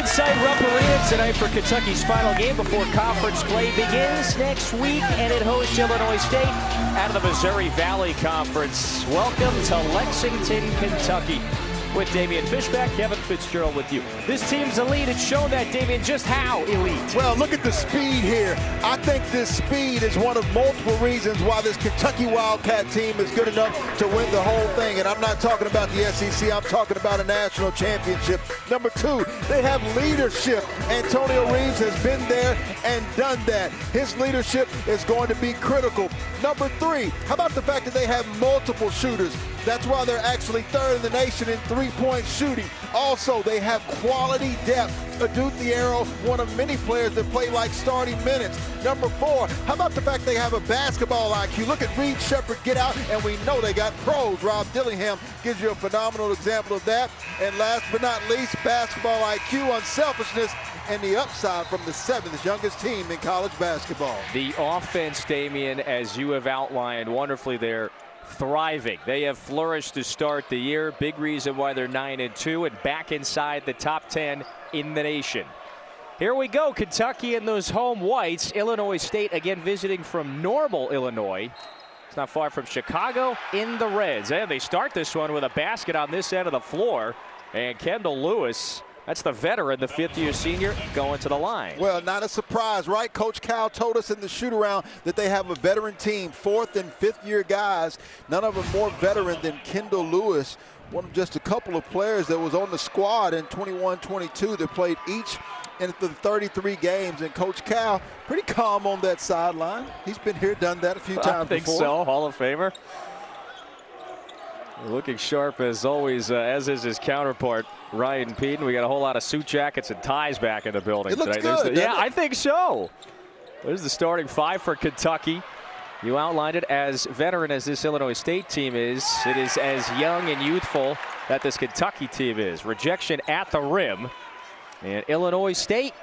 inside Rupp Arena tonight for Kentucky's final game before conference play begins next week, and it hosts Illinois State out of the Missouri Valley Conference. Welcome to Lexington, Kentucky. With Damian Fishback, Kevin Fitzgerald with you. This team's elite. It's shown that, Damian, just how elite. Well, look at the speed here. I think this speed is one of multiple reasons why this Kentucky Wildcat team is good enough to win the whole thing. And I'm not talking about the SEC. I'm talking about a national championship. Number two, they have leadership. Antonio Reeves has been there and done that. His leadership is going to be critical. Number three, how about the fact that they have multiple shooters? That's why they're actually third in the nation in three-point shooting. Also, they have quality depth. Thiero, one of many players that play like starting minutes. Number four, how about the fact they have a basketball IQ? Look at Reeves, Sheppard get out, and we know they got pros. Rob Dillingham gives you a phenomenal example of that. And last but not least, basketball IQ, unselfishness, and the upside from the seventh youngest team in college basketball. The offense, Damian, as you have outlined wonderfully there, thriving. They have flourished to start the year. Big reason why they're 9-2 and back inside the top 10 in the nation. Here we go, Kentucky and those home whites. Illinois State again visiting from Normal, Illinois. It's not far from Chicago in the Reds. And they start this one with a basket on this end of the floor. And Kendall Lewis, that's the veteran, the fifth-year senior, going to the line. Well, not a surprise, right? Coach Cal told us in the shoot-around that they have a veteran team, fourth and fifth-year guys. None of them more veteran than Kendall Lewis, one of just a couple of players that was on the squad in 21-22 that played each in the 33 games. And Coach Cal, pretty calm on that sideline. He's been here, done that a few times before. I think so, Hall of Famer. Looking sharp as always, as is his counterpart, Ryan Peden. We got a whole lot of suit jackets and ties back in the building tonight. It looks good. Yeah, I think so. There's the starting five for Kentucky. You outlined it. As veteran as this Illinois State team is, it is as young and youthful that this Kentucky team is. Rejection at the rim. And Illinois State,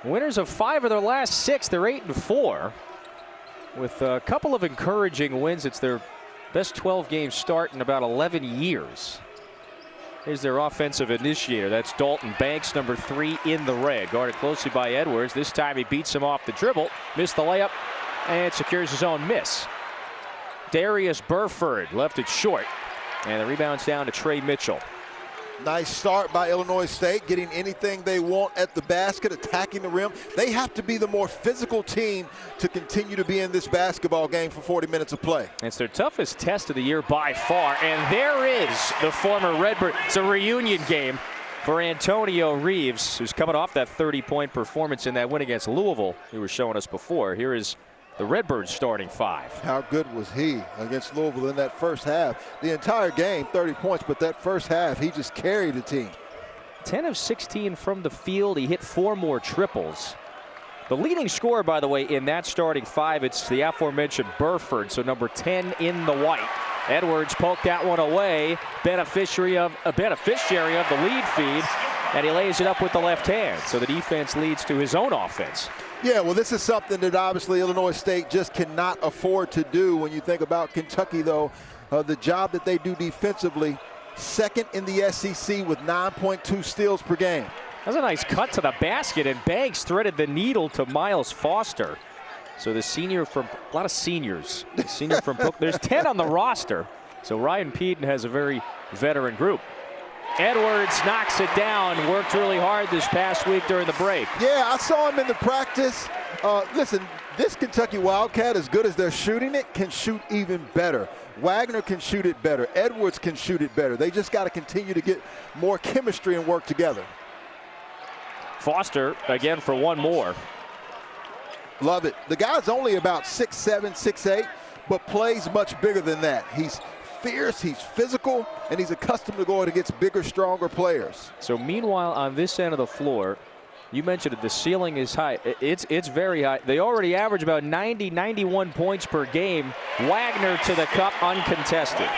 winners of 5 of their last 6. They're 8-4 with a couple of encouraging wins. It's their best 12-game start in about 11 years. Here's their offensive initiator. That's Dalton Banks, number 3 in the red. Guarded closely by Edwards. This time he beats him off the dribble. Missed the layup and secures his own miss. Darius Burford left it short. And the rebound's down to Trey Mitchell. Nice start by Illinois State, getting anything they want at the basket, attacking the rim. They have to be the more physical team to continue to be in this basketball game for 40 minutes of play. It's their toughest test of the year by far. And there is the former Redbird. It's a reunion game for Antonio Reeves, who's coming off that 30-point performance in that win against Louisville he was showing us before. Here is the Redbirds starting 5. How good was he against Louisville in that first half? The entire game, 30 points, but that first half, he just carried the team. 10 of 16 from the field. He hit 4 more triples. The leading scorer, by the way, in that starting 5, it's the aforementioned Burford, so number 10 in the white. Edwards poked that one away, beneficiary of the lead feed, and he lays it up with the left hand. So the defense leads to his own offense. Yeah, well, this is something that obviously Illinois State just cannot afford to do. When you think about Kentucky, though, the job that they do defensively, second in the SEC with 9.2 steals per game. That's a nice cut to the basket, and Banks threaded the needle to Miles Foster. So the senior from, a lot of seniors. The senior from Book, there's 10 on the roster. So Ryan Peden has a very veteran group. Edwards knocks it down. Worked really hard this past week during the break. Yeah, I saw him in the practice. Listen, this Kentucky Wildcat, as good as they're shooting it, can shoot even better. Wagner can shoot it better. Edwards can shoot it better. They just got to continue to get more chemistry and work together. Foster again for one more. Love it. The guy's only about 6'7", 6'8", but plays much bigger than that. He's fierce, he's physical, and he's accustomed to going against bigger, stronger players. So meanwhile, on this end of the floor, you mentioned it, the ceiling is high. It's very high. They already average about 90, 91 points per game. Wagner to the cup, uncontested.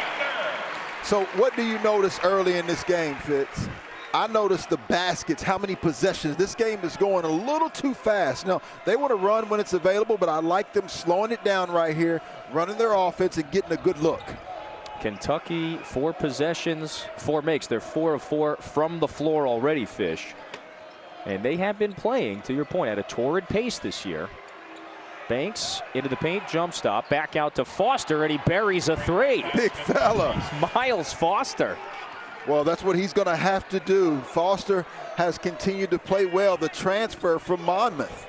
So what do you notice early in this game, Fitz? I noticed the baskets, how many possessions. This game is going a little too fast. Now, they want to run when it's available, but I like them slowing it down right here, running their offense and getting a good look. Kentucky, 4 possessions, 4 makes. They're 4 of 4 from the floor already, Fish. And they have been playing, to your point, at a torrid pace this year. Banks into the paint, jump stop, back out to Foster, and he buries a 3. Big fella. Miles Foster. Well, that's what he's going to have to do. Foster has continued to play well, the transfer from Monmouth.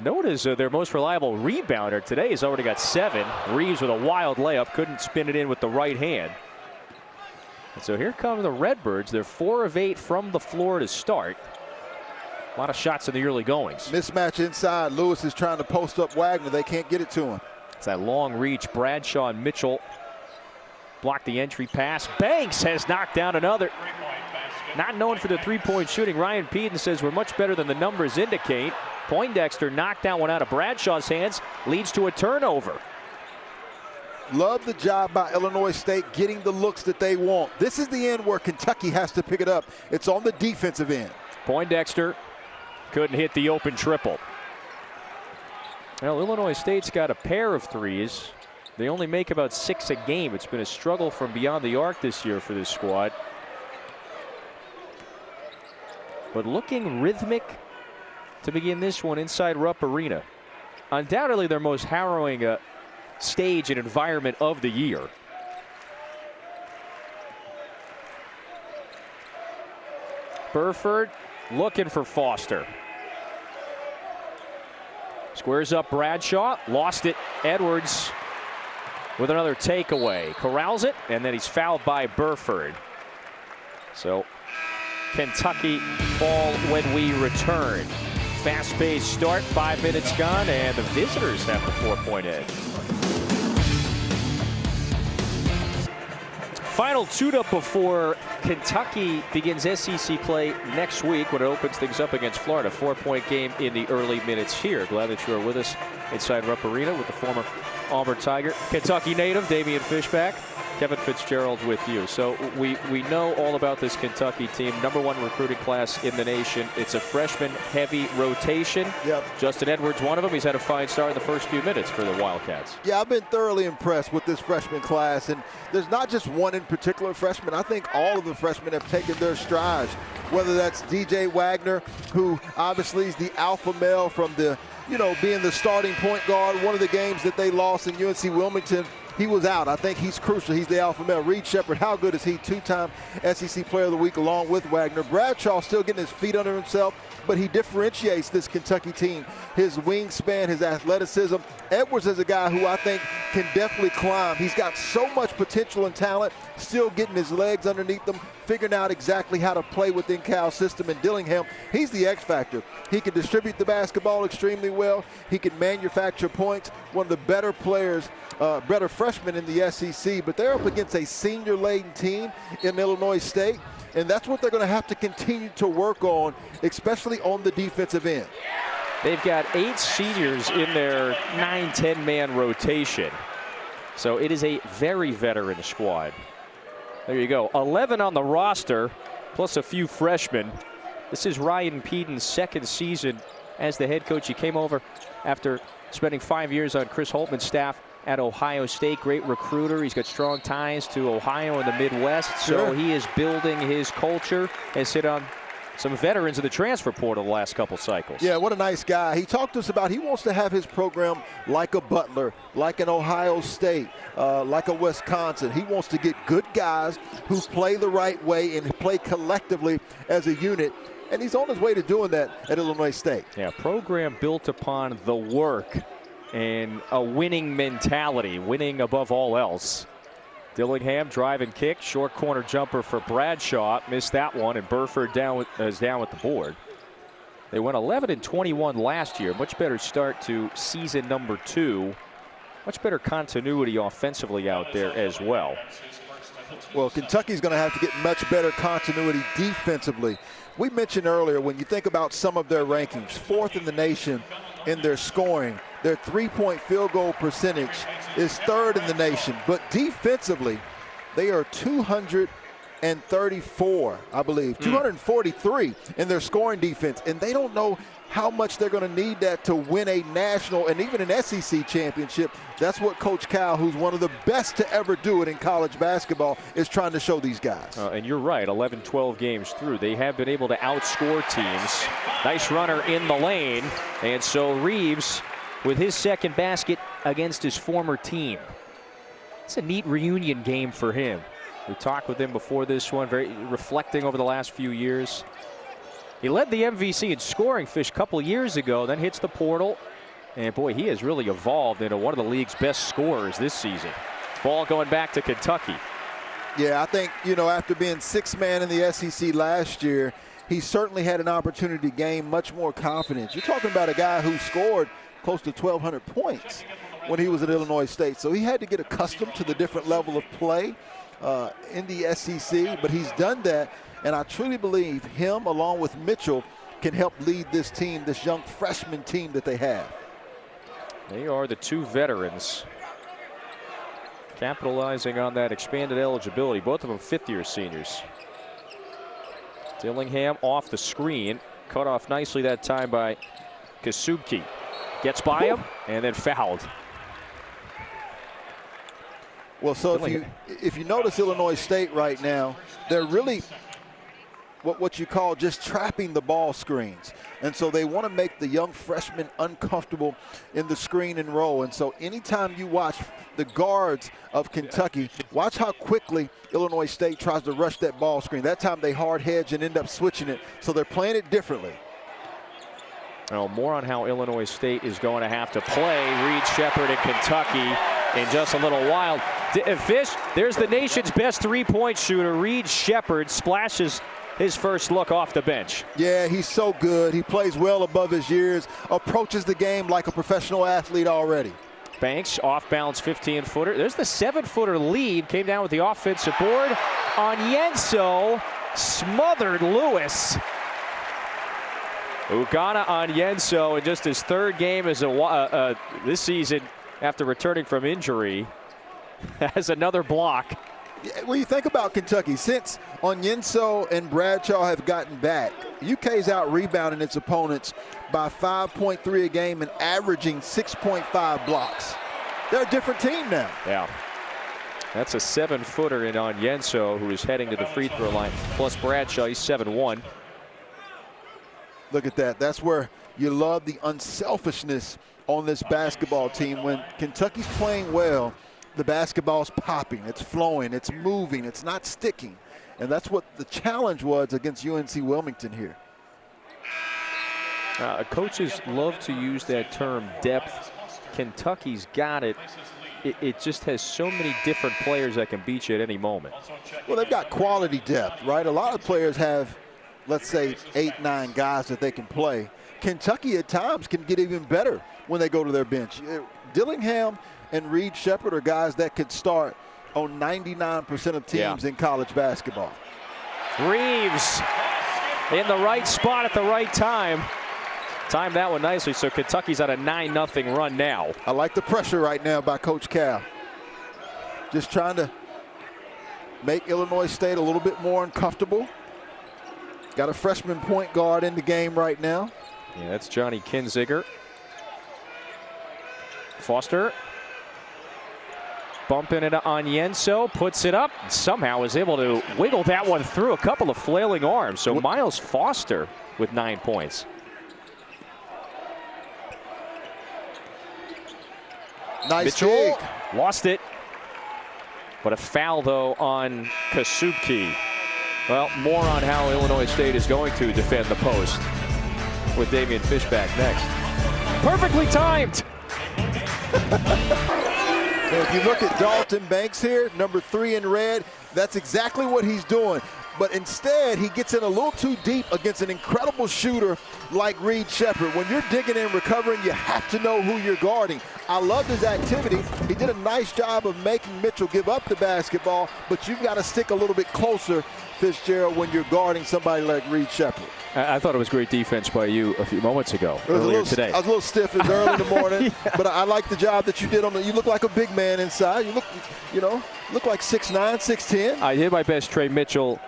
Notice their most reliable rebounder today has already got 7. Reeves with a wild layup, couldn't spin it in with the right hand. And so here come the Redbirds. They're 4 of 8 from the floor to start. A lot of shots in the early goings. Mismatch inside. Lewis is trying to post up Wagner. They can't get it to him. It's that long reach. Bradshaw and Mitchell block the entry pass. Banks has knocked down another. Not known for the three-point shooting. Ryan Peden says we're much better than the numbers indicate. Poindexter knocked that one out of Bradshaw's hands. Leads to a turnover. Love the job by Illinois State getting the looks that they want. This is the end where Kentucky has to pick it up. It's on the defensive end. Poindexter couldn't hit the open triple. Well, Illinois State's got a pair of threes. They only make about 6 a game. It's been a struggle from beyond the arc this year for this squad. But looking rhythmic to begin this one inside Rupp Arena. Undoubtedly their most harrowing stage and environment of the year. Burford looking for Foster. Squares up Bradshaw, lost it. Edwards with another takeaway. Corrals it, and then he's fouled by Burford. So Kentucky ball when we return. Fast-paced start, 5 minutes gone, and the visitors have the 4-point edge. Final tune-up before Kentucky begins SEC play next week when it opens things up against Florida. 4-point game in the early minutes here. Glad that you are with us inside Rupp Arena with the former Auburn Tiger, Kentucky native Damian Fishback, Kevin Fitzgerald with you. So we know all about this Kentucky team. #1 recruiting class in the nation. It's a freshman-heavy rotation. Yep. Justin Edwards, one of them. He's had a fine start in the first few minutes for the Wildcats. Yeah, I've been thoroughly impressed with this freshman class. And there's not just one in particular freshman. I think all of the freshmen have taken their strides, whether that's DJ Wagner, who obviously is the alpha male from the, being the starting point guard. One of the games that they lost in UNC Wilmington, he was out. I think he's crucial. He's the alpha male. Reed Sheppard, how good is he? 2-time SEC Player of the Week along with Wagner. Bradshaw still getting his feet under himself, but he differentiates this Kentucky team. His wingspan, his athleticism. Edwards is a guy who I think can definitely climb. He's got so much potential and talent, still getting his legs underneath them, figuring out exactly how to play within Cal's system. And Dillingham, he's the X factor. He can distribute the basketball extremely well. He can manufacture points. One of the better players, better freshmen in the SEC, but they're up against a senior-laden team in Illinois State, and that's what they're going to have to continue to work on, especially on the defensive end. They've got 8 seniors in their 9-10-man rotation, so it is a very veteran squad. There you go, 11 on the roster, plus a few freshmen. This is Ryan Peden's second season as the head coach. He came over after spending 5 years on Chris Holtman's staff at Ohio State. Great recruiter. He's got strong ties to Ohio and the Midwest. So he is building his culture and sit on some veterans of the transfer portal the last couple cycles. Yeah, what a nice guy. He talked to us about he wants to have his program like a Butler, like an Ohio State, like a Wisconsin. He wants to get good guys who play the right way and play collectively as a unit. And he's on his way to doing that at Illinois State. Yeah, program built upon the work and a winning mentality, winning above all else. Dillingham drive and kick, short corner jumper for Bradshaw, missed that one, and Burford is down with the board. They went 11-21 last year, much better start to season number 2. Much better continuity offensively out there as well. Well, Kentucky's going to have to get much better continuity defensively. We mentioned earlier, when you think about some of their rankings, 4th in the nation in their scoring. Their 3-point field goal percentage is 3rd in the nation. But defensively, they are 285th 234, I believe, 243 in their scoring defense, and they don't know how much they're going to need that to win a national and even an SEC championship. That's what Coach Cal, who's one of the best to ever do it in college basketball, is trying to show these guys. And you're right, 11, 12 games through, they have been able to outscore teams. Nice runner in the lane, and so Reeves with his second basket against his former team. It's a neat reunion game for him. We talked with him before this one, very reflecting over the last few years. He led the MVC in scoring fish a couple years ago, then hits the portal. And boy, he has really evolved into one of the league's best scorers this season. Ball going back to Kentucky. Yeah, I think, you know, after being sixth man in the SEC last year, he certainly had an opportunity to gain much more confidence. You're talking about a guy who scored close to 1,200 points when he was at Illinois State. So he had to get accustomed to the different level of play in the SEC, but he's done that. And I truly believe him, along with Mitchell, can help lead this team, this young freshman team that they have. They are the two veterans capitalizing on that expanded eligibility. Both of them fifth-year seniors. Dillingham off the screen, cut off nicely that time by Kasubki. Gets by him and then fouled. Well, so if you notice Illinois State right now, they're really what you call just trapping the ball screens. And so they want to make the young freshmen uncomfortable in the screen and roll. And so anytime you watch the guards of Kentucky, watch how quickly Illinois State tries to rush that ball screen. That time they hard hedge and end up switching it. So they're playing it differently. Well, more on how Illinois State is going to have to play Reed Sheppard in Kentucky in just a little while. Fish, there's the nation's best three-point shooter. Reed Sheppard splashes his first look off the bench. Yeah, he's so good. He plays well above his years, approaches the game like a professional athlete already. Banks, off-balance 15-footer. There's the 7-footer lead. Came down with the offensive board. Onyenso smothered Lewis. Onyenso in just his third game as this season after returning from injury has another block. When you think about Kentucky, since Onyenso and Bradshaw have gotten back, UK's out rebounding its opponents by 5.3 a game and averaging 6.5 blocks. They're a different team now. Yeah. That's a 7-footer in Onyenso, who is heading to the free throw line. Plus Bradshaw, he's 7-1. Look at that. That's where you love the unselfishness on this basketball team. When Kentucky's playing well, the basketball's popping, it's flowing, it's moving, it's not sticking. And that's what the challenge was against UNC Wilmington here. Coaches love to use that term depth. Kentucky's got it. It just has so many different players that can beat you at any moment. Well, they've got quality depth, right? A lot of players have, let's say, 8, 9 guys that they can play. Kentucky at times can get even better when they go to their bench. Dillingham and Reed Sheppard are guys that could start on 99% of teams in college basketball. Reeves in the right spot at the right time. Timed that one nicely, so Kentucky's on a 9-0 run now. I like the pressure right now by Coach Cal. Just trying to make Illinois State a little bit more uncomfortable. Got a freshman point guard in the game right now. Yeah, that's Johnny Kinziger. Foster bumping it on Onyenso, puts it up, and somehow is able to wiggle that one through a couple of flailing arms. So Miles Foster with 9 points. Nice Mitchell dig. Lost it. But a foul, though, on Kasubki. Well, more on how Illinois State is going to defend the post with Damian Fishback next. Perfectly timed. If you look at Dalton Banks here, number 3 in red, that's exactly what he's doing. But instead, he gets in a little too deep against an incredible shooter like Reed Sheppard. When you're digging in, recovering, you have to know who you're guarding. I loved his activity. He did a nice job of making Mitchell give up the basketball, but you've got to stick a little bit closer Fitzgerald when you're guarding somebody like Reed Sheppard. I thought it was great defense by you a few moments ago, earlier today. I was a little stiff. It was early in the morning, yeah. But I like the job that you did on the. You look like a big man inside. You look like 6'9", 6'10". I did my best Trey Mitchell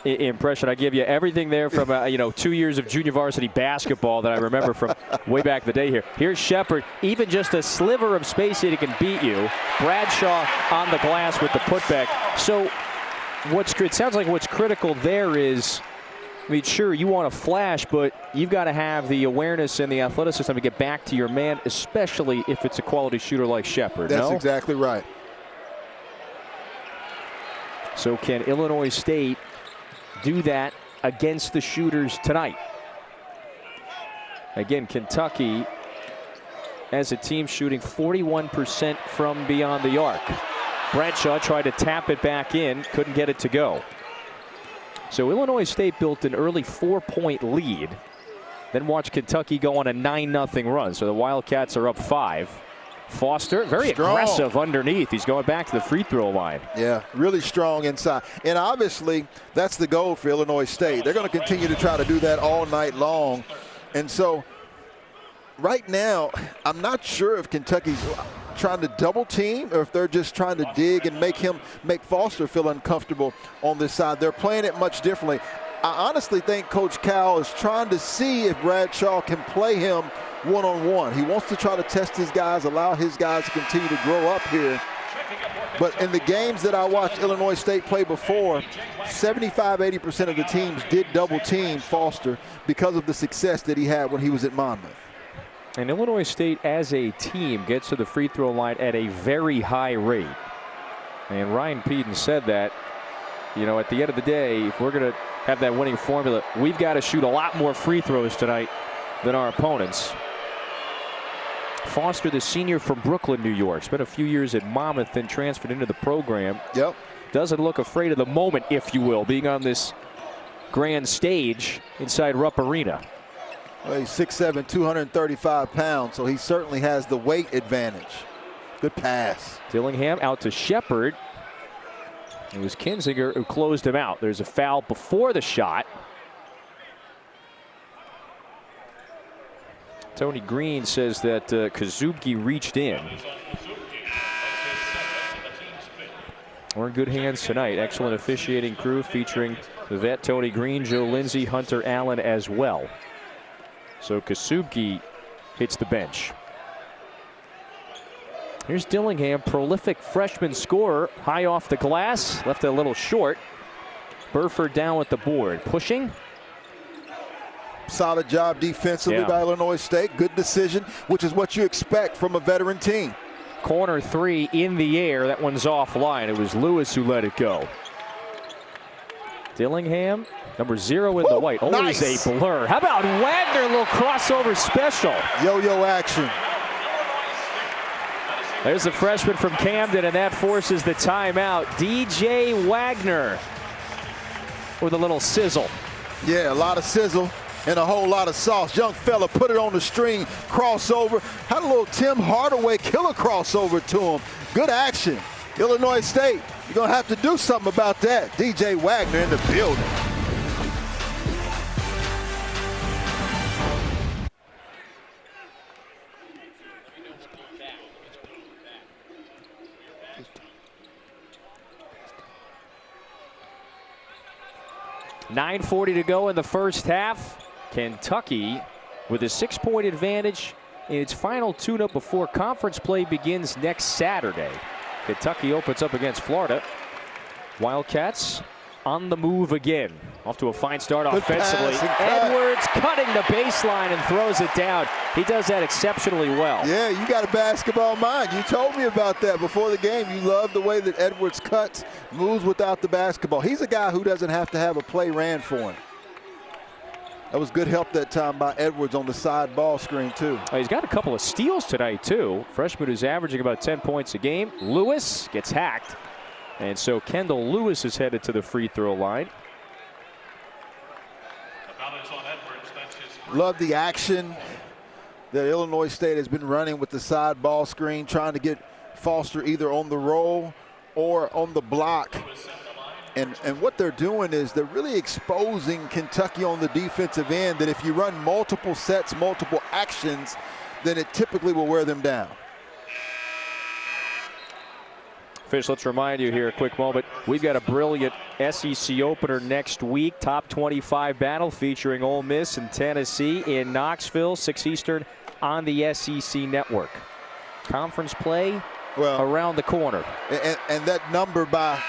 impression. I give you everything there from 2 years of junior varsity basketball that I remember from way back the day here. Here's Sheppard, even just a sliver of space he can beat you. Bradshaw on the glass with the putback. So it sounds like what's critical there is, I mean, sure, you want to flash, but you've got to have the awareness and the athleticism to get back to your man, especially if it's a quality shooter like Sheppard. That's exactly right. So can Illinois State do that against the shooters tonight? Again, Kentucky as a team shooting 41% from beyond the arc. Bradshaw tried to tap it back in, couldn't get it to go. So Illinois State built an early 4-point lead, then watch Kentucky go on a 9-0 run. So the Wildcats are up 5. Foster, very aggressive underneath. He's going back to the free throw line. Yeah, really strong inside. And obviously, that's the goal for Illinois State. They're going to continue to try to do that all night long. And so right now, I'm not sure if Kentucky's trying to double team or if they're just trying to dig and make Foster feel uncomfortable on this side. They're playing it much differently. I honestly think Coach Cal is trying to see if Bradshaw can play him one-on-one. He wants to try to test his guys, allow his guys to continue to grow up here. But in the games that I watched Illinois State play before, 75–80% of the teams did double team Foster because of the success that he had when he was at Monmouth. And Illinois State as a team gets to the free throw line at a very high rate. And Ryan Peden said that, at the end of the day, if we're going to have that winning formula, we've got to shoot a lot more free throws tonight than our opponents. Foster, the senior from Brooklyn, New York, spent a few years at Monmouth, then transferred into the program. Yep. Doesn't look afraid of the moment, if you will, being on this grand stage inside Rupp Arena. Well, he's 6'7", 235 pounds, so he certainly has the weight advantage. Good pass. Dillingham out to Sheppard. It was Kinzinger who closed him out. There's a foul before the shot. Tony Green says that Kazubki reached in. We're in good hands tonight. Excellent officiating crew featuring the vet Tony Green, Joe Lindsay, Hunter Allen as well. So Kazubki hits the bench. Here's Dillingham, prolific freshman scorer, high off the glass, left it a little short. Burford down with the board, pushing. Solid job defensively by Illinois State. Good decision, which is what you expect from a veteran team. Corner 3 in the air. That one's offline. It was Lewis who let it go. Dillingham, number 0 in the white. Always nice. A blur. How about Wagner? A little crossover special. Yo-yo action. There's the freshman from Camden, and that forces the timeout. DJ Wagner with a little sizzle. Yeah, a lot of sizzle and a whole lot of sauce. Young fella put it on the string, crossover. Had a little Tim Hardaway killer crossover to him. Good action. Illinois State, you're going to have to do something about that. DJ Wagner in the building. .940 to go in the first half. Kentucky with a 6-point advantage in its final tune-up before conference play begins next Saturday. Kentucky opens up against Florida. Wildcats on the move again. Off to a fine start offensively. Edwards cutting the baseline and throws it down. He does that exceptionally well. Yeah, you got a basketball mind. You told me about that before the game. You love the way that Edwards cuts, moves without the basketball. He's a guy who doesn't have to have a play ran for him. That was good help that time by Edwards on the side ball screen, too. He's got a couple of steals tonight, too. Freshman who's averaging about 10 points a game. Lewis gets hacked. And so Kendall Lewis is headed to the free throw line. Love the action that Illinois State has been running with the side ball screen, trying to get Foster either on the roll or on the block And what they're doing is they're really exposing Kentucky on the defensive end, that if you run multiple sets, multiple actions, then it typically will wear them down. Fish, let's remind you here, a quick moment. We've got a brilliant SEC opener next week. Top 25 battle featuring Ole Miss and Tennessee in Knoxville, 6 Eastern on the SEC network. Conference play around the corner. And that number by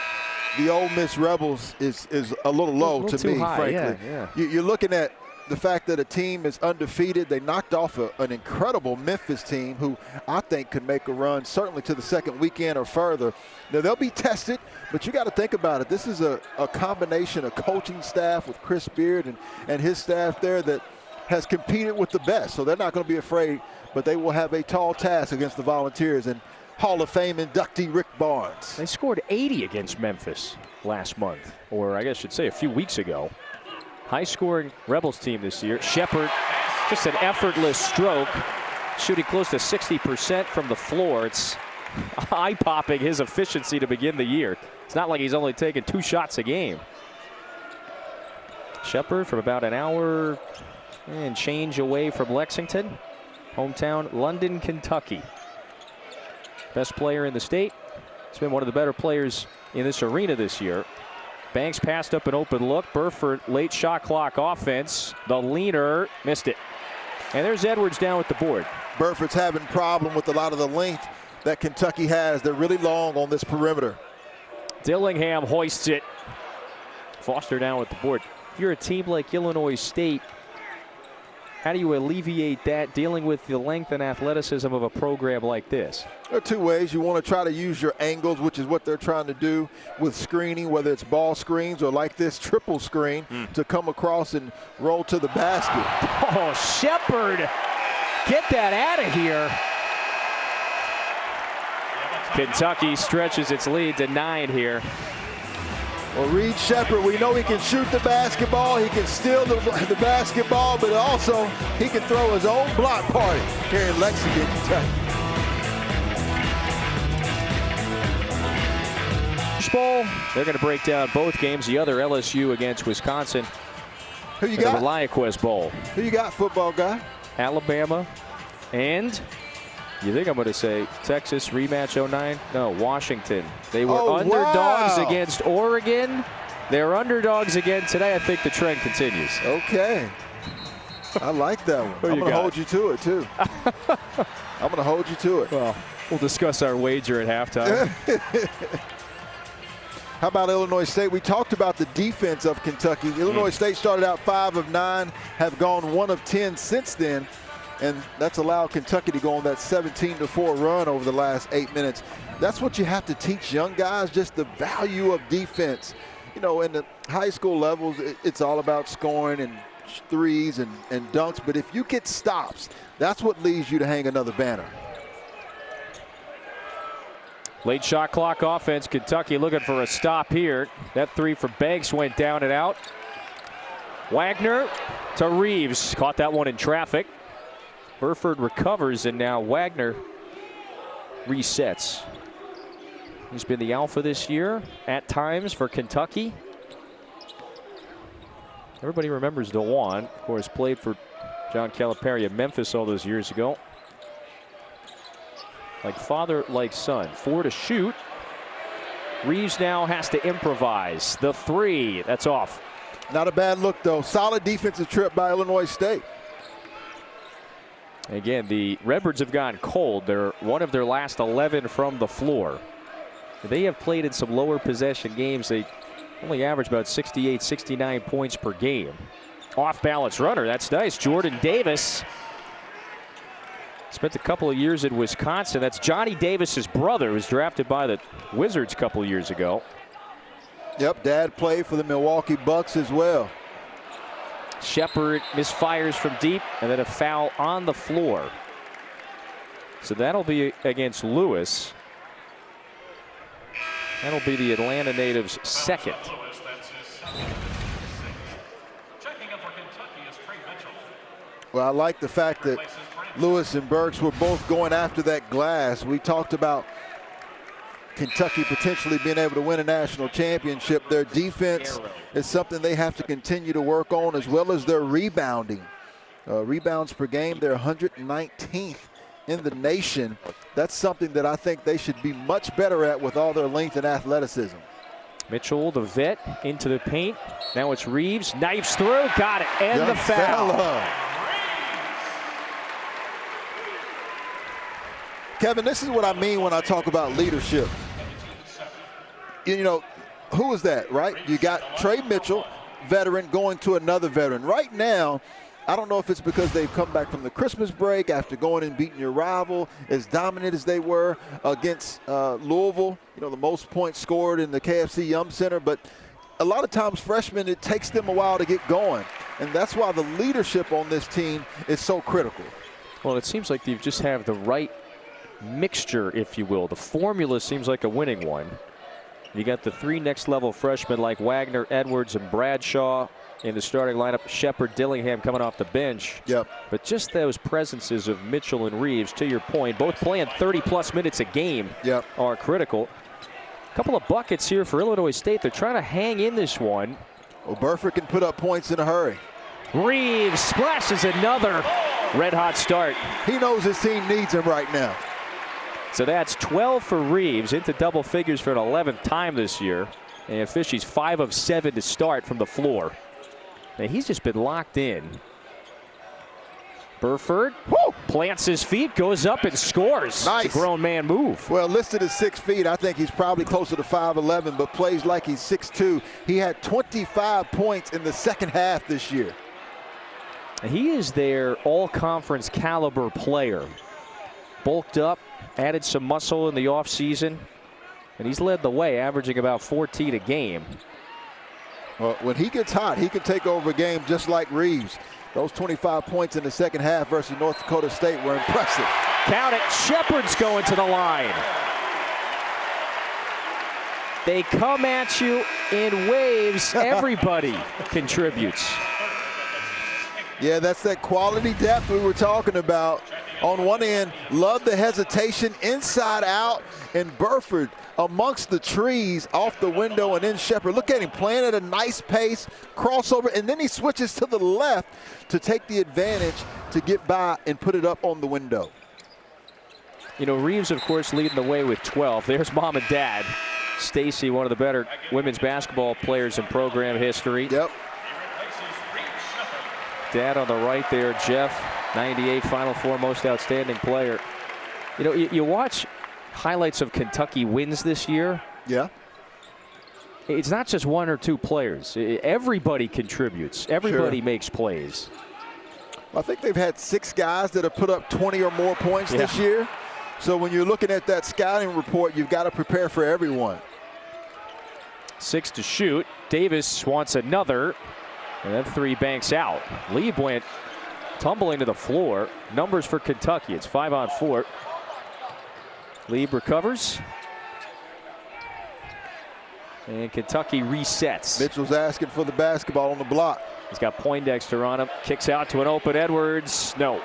the Ole Miss Rebels is a little low to me, frankly. Yeah. You're looking at the fact that a team is undefeated. They knocked off an incredible Memphis team who I think could make a run certainly to the second weekend or further. Now, they'll be tested, but you got to think about it. This is a combination of coaching staff with Chris Beard and his staff there that has competed with the best. So they're not going to be afraid, but they will have a tall task against the Volunteers and Hall of Fame inductee Rick Barnes. They scored 80 against Memphis last month, or I guess I should say a few weeks ago. High-scoring Rebels team this year. Sheppard, just an effortless stroke, shooting close to 60% from the floor. It's eye-popping, his efficiency to begin the year. It's not like he's only taken 2 shots a game. Sheppard from about an hour and change away from Lexington. Hometown, London, Kentucky. Best player in the state. He's been one of the better players in this arena this year. Banks passed up an open look. Burford, late shot clock offense. The leaner missed it. And there's Edwards down with the board. Burford's having problem with a lot of the length that Kentucky has. They're really long on this perimeter. Dillingham hoists it. Foster down with the board. If you're a team like Illinois State, how do you alleviate that dealing with the length and athleticism of a program like this? There are 2 ways. You want to try to use your angles, which is what they're trying to do with screening, whether it's ball screens or like this triple screen to come across and roll to the basket. Oh, Sheppard, get that out of here. Kentucky stretches its lead to 9 here. Well, Reed Sheppard, we know he can shoot the basketball, he can steal the basketball, but also he can throw his own block party here in Lexington, Kentucky. Bowl, they're going to break down both games. The other LSU against Wisconsin. Who you got? The Reliquest Bowl. Who you got, football guy? Alabama and you think I'm going to say Texas rematch 09? No, Washington. They were underdogs against Oregon. They're underdogs again today. I think the trend continues. Okay. I like that one. I'm going to hold you to it, too. I'm going to hold you to it. Well, we'll discuss our wager at halftime. How about Illinois State? We talked about the defense of Kentucky. Illinois State started out 5 of 9, have gone 1 of 10 since then. And that's allowed Kentucky to go on that 17-4 run over the last 8 minutes. That's what you have to teach young guys, just the value of defense. You know, in the high school levels, it's all about scoring and threes and dunks. But if you get stops, that's what leads you to hang another banner. Late shot clock offense. Kentucky looking for a stop here. That 3 for Banks went down and out. Wagner to Reeves. Caught that one in traffic. Burford recovers, and now Wagner resets. He's been the alpha this year at times for Kentucky. Everybody remembers DeJuan, of course, played for John Calipari at Memphis all those years ago. Like father, like son. 4 to shoot. Reeves now has to improvise. The 3, that's off. Not a bad look, though. Solid defensive trip by Illinois State. Again, the Redbirds have gone cold. They're one of their last 11 from the floor. They have played in some lower possession games. They only average about 68, 69 points per game. Off balance runner, that's nice. Jordan Davis spent a couple of years in Wisconsin. That's Johnny Davis's brother, who was drafted by the Wizards a couple of years ago. Yep, dad played for the Milwaukee Bucks as well. Sheppard misfires from deep, and then a foul on the floor. So that'll be against Lewis. That'll be the Atlanta native's second. Well, I like the fact that Lewis and Burks were both going after that glass. We talked about Kentucky potentially being able to win a national championship. Their defense is something they have to continue to work on, as well as their rebounding. Rebounds per game, they're 119th in the nation. That's something that I think they should be much better at with all their length and athleticism. Mitchell, the vet, into the paint. Now it's Reeves. Knifes through. Got it. And the foul. Kevin, this is what I mean when I talk about leadership. You know, who is that, right? You got Trey Mitchell, veteran, going to another veteran. Right now, I don't know if it's because they've come back from the Christmas break after going and beating your rival as dominant as they were against Louisville, you know, the most points scored in the KFC Yum Center. But a lot of times freshmen, it takes them a while to get going. And that's why the leadership on this team is so critical. Well, it seems like you just have the right mixture, if you will. The formula seems like a winning one. You got the three next level freshmen like Wagner, Edwards, and Bradshaw in the starting lineup. Sheppard, Dillingham coming off the bench. Yep. But just those presences of Mitchell and Reeves, to your point, both playing 30-plus minutes a game, yep, are critical. A couple of buckets here for Illinois State. They're trying to hang in this one. Well, Burford can put up points in a hurry. Reeves splashes another red-hot start. He knows his team needs him right now. So that's 12 for Reeves, into double figures for an 11th time this year. And Fishy's 5 of 7 to start from the floor. Now he's just been locked in. Burford plants his feet, goes up and scores. Nice. It's a grown man move. Well, listed as 6 feet, I think he's probably closer to 5'11", but plays like he's 6'2". He had 25 points in the second half this year. He is their all-conference caliber player. Bulked up, added some muscle in the offseason, and he's led the way, averaging about 14 a game. Well, when he gets hot, he can take over a game just like Reeves. Those 25 points in the second half versus North Dakota State were impressive. Count it. Sheppard's going to the line. They come at you in waves. Everybody contributes. Yeah, that's that quality depth we were talking about. On one end, love the hesitation inside out, and Burford amongst the trees off the window, and then Sheppard. Look at him playing at a nice pace, crossover, and then he switches to the left to take the advantage to get by and put it up on the window. You know, Reeves, of course, leading the way with 12. There's mom and dad. Stacy, one of the better women's basketball players in program history. Yep. Dad on the right there, Jeff, 98 Final Four most outstanding player. You know, you watch highlights of Kentucky wins this year. Yeah. It's not just one or two players. Everybody contributes. Everybody makes plays. I think they've had 6 guys that have put up 20 or more points this year. So when you're looking at that scouting report, you've got to prepare for everyone. 6 to shoot. Davis wants another. And then 3 banks out. Lieb went tumbling to the floor. Numbers for Kentucky. It's 5 on 4. Lieb recovers. And Kentucky resets. Mitchell's asking for the basketball on the block. He's got Poindexter on him. Kicks out to an open Edwards. No.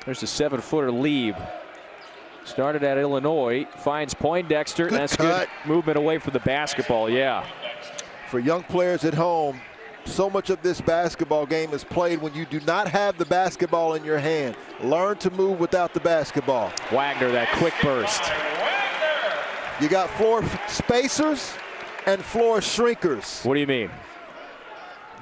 There's a 7-footer Lieb. Started at Illinois, finds Poindexter. Good That's cut. Good movement away from the basketball, yeah. For young players at home, so much of this basketball game is played when you do not have the basketball in your hand. Learn to move without the basketball. Wagner, that quick burst. You got floor spacers and floor shrinkers. What do you mean?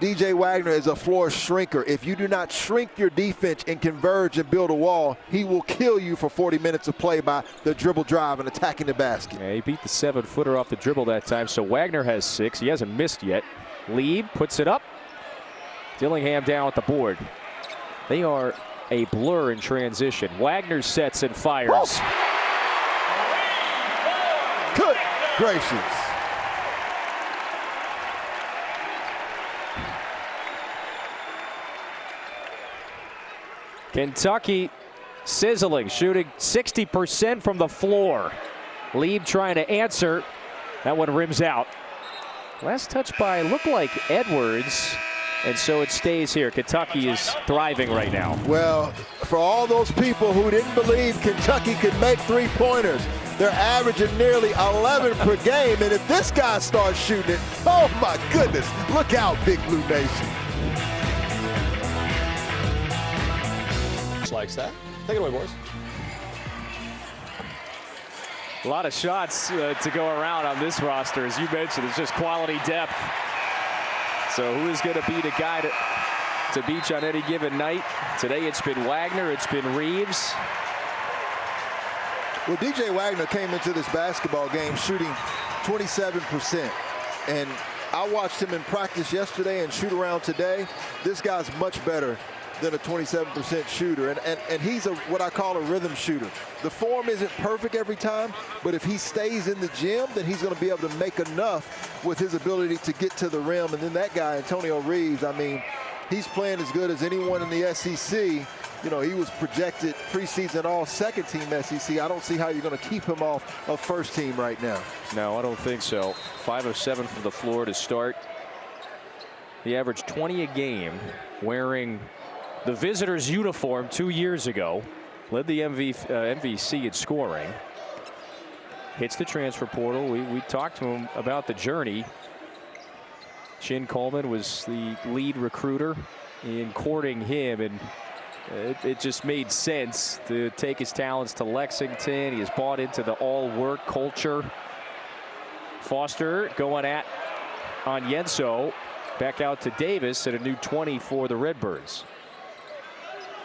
DJ Wagner is a floor shrinker. If you do not shrink your defense and converge and build a wall, he will kill you for 40 minutes of play by the dribble drive and attacking the basket. Yeah, he beat the 7-footer off the dribble that time, so Wagner has 6. He hasn't missed yet. Lieb puts it up. Dillingham down with the board. They are a blur in transition. Wagner sets and fires. Whoa. Good gracious. Kentucky sizzling, shooting 60% from the floor. Lieb trying to answer. That one rims out. Last touch by looked like Edwards. And so it stays here. Kentucky is thriving right now. Well, for all those people who didn't believe Kentucky could make three-pointers, they're averaging nearly 11 per game. And if this guy starts shooting it, oh my goodness, look out, Big Blue Nation. Likes that. Take it away, boys. A lot of shots to go around on this roster. As you mentioned, it's just quality depth. So who is going to be the guy to beat on any given night? Today it's been Wagner, it's been Reeves. Well, DJ Wagner came into this basketball game shooting 27%. And I watched him in practice yesterday and shoot around today. This guy's much better than a 27% shooter. And he's what I call a rhythm shooter. The form isn't perfect every time, but if he stays in the gym, then he's going to be able to make enough with his ability to get to the rim. And then that guy, Antonio Reeves, I mean, he's playing as good as anyone in the SEC. You know, he was projected preseason all second team SEC. I don't see how you're going to keep him off of first team right now. No, I don't think so. 5 of 7 from the floor to start. He averaged 20 a game wearing the visitors' uniform 2 years ago. Led the MVC in scoring. Hits the transfer portal. We talked to him about the journey. Chin Coleman was the lead recruiter in courting him, and it just made sense to take his talents to Lexington. He has bought into the all-work culture. Foster going at Onyenso. Back out to Davis at a new 20 for the Redbirds.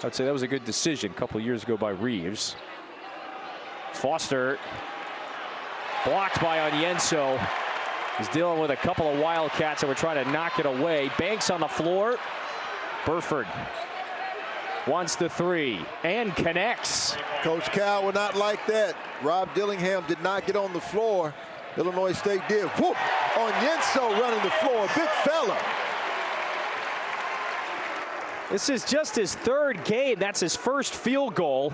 I'd say that was a good decision a couple of years ago by Reeves. Foster blocked by Onyenso. He's dealing with a couple of Wildcats that were trying to knock it away. Banks on the floor. Burford wants the three and connects. Coach Cal would not like that. Rob Dillingham did not get on the floor. Illinois State did. Whoop! Onyenso running the floor. Big fella. This is just his third game. That's his first field goal.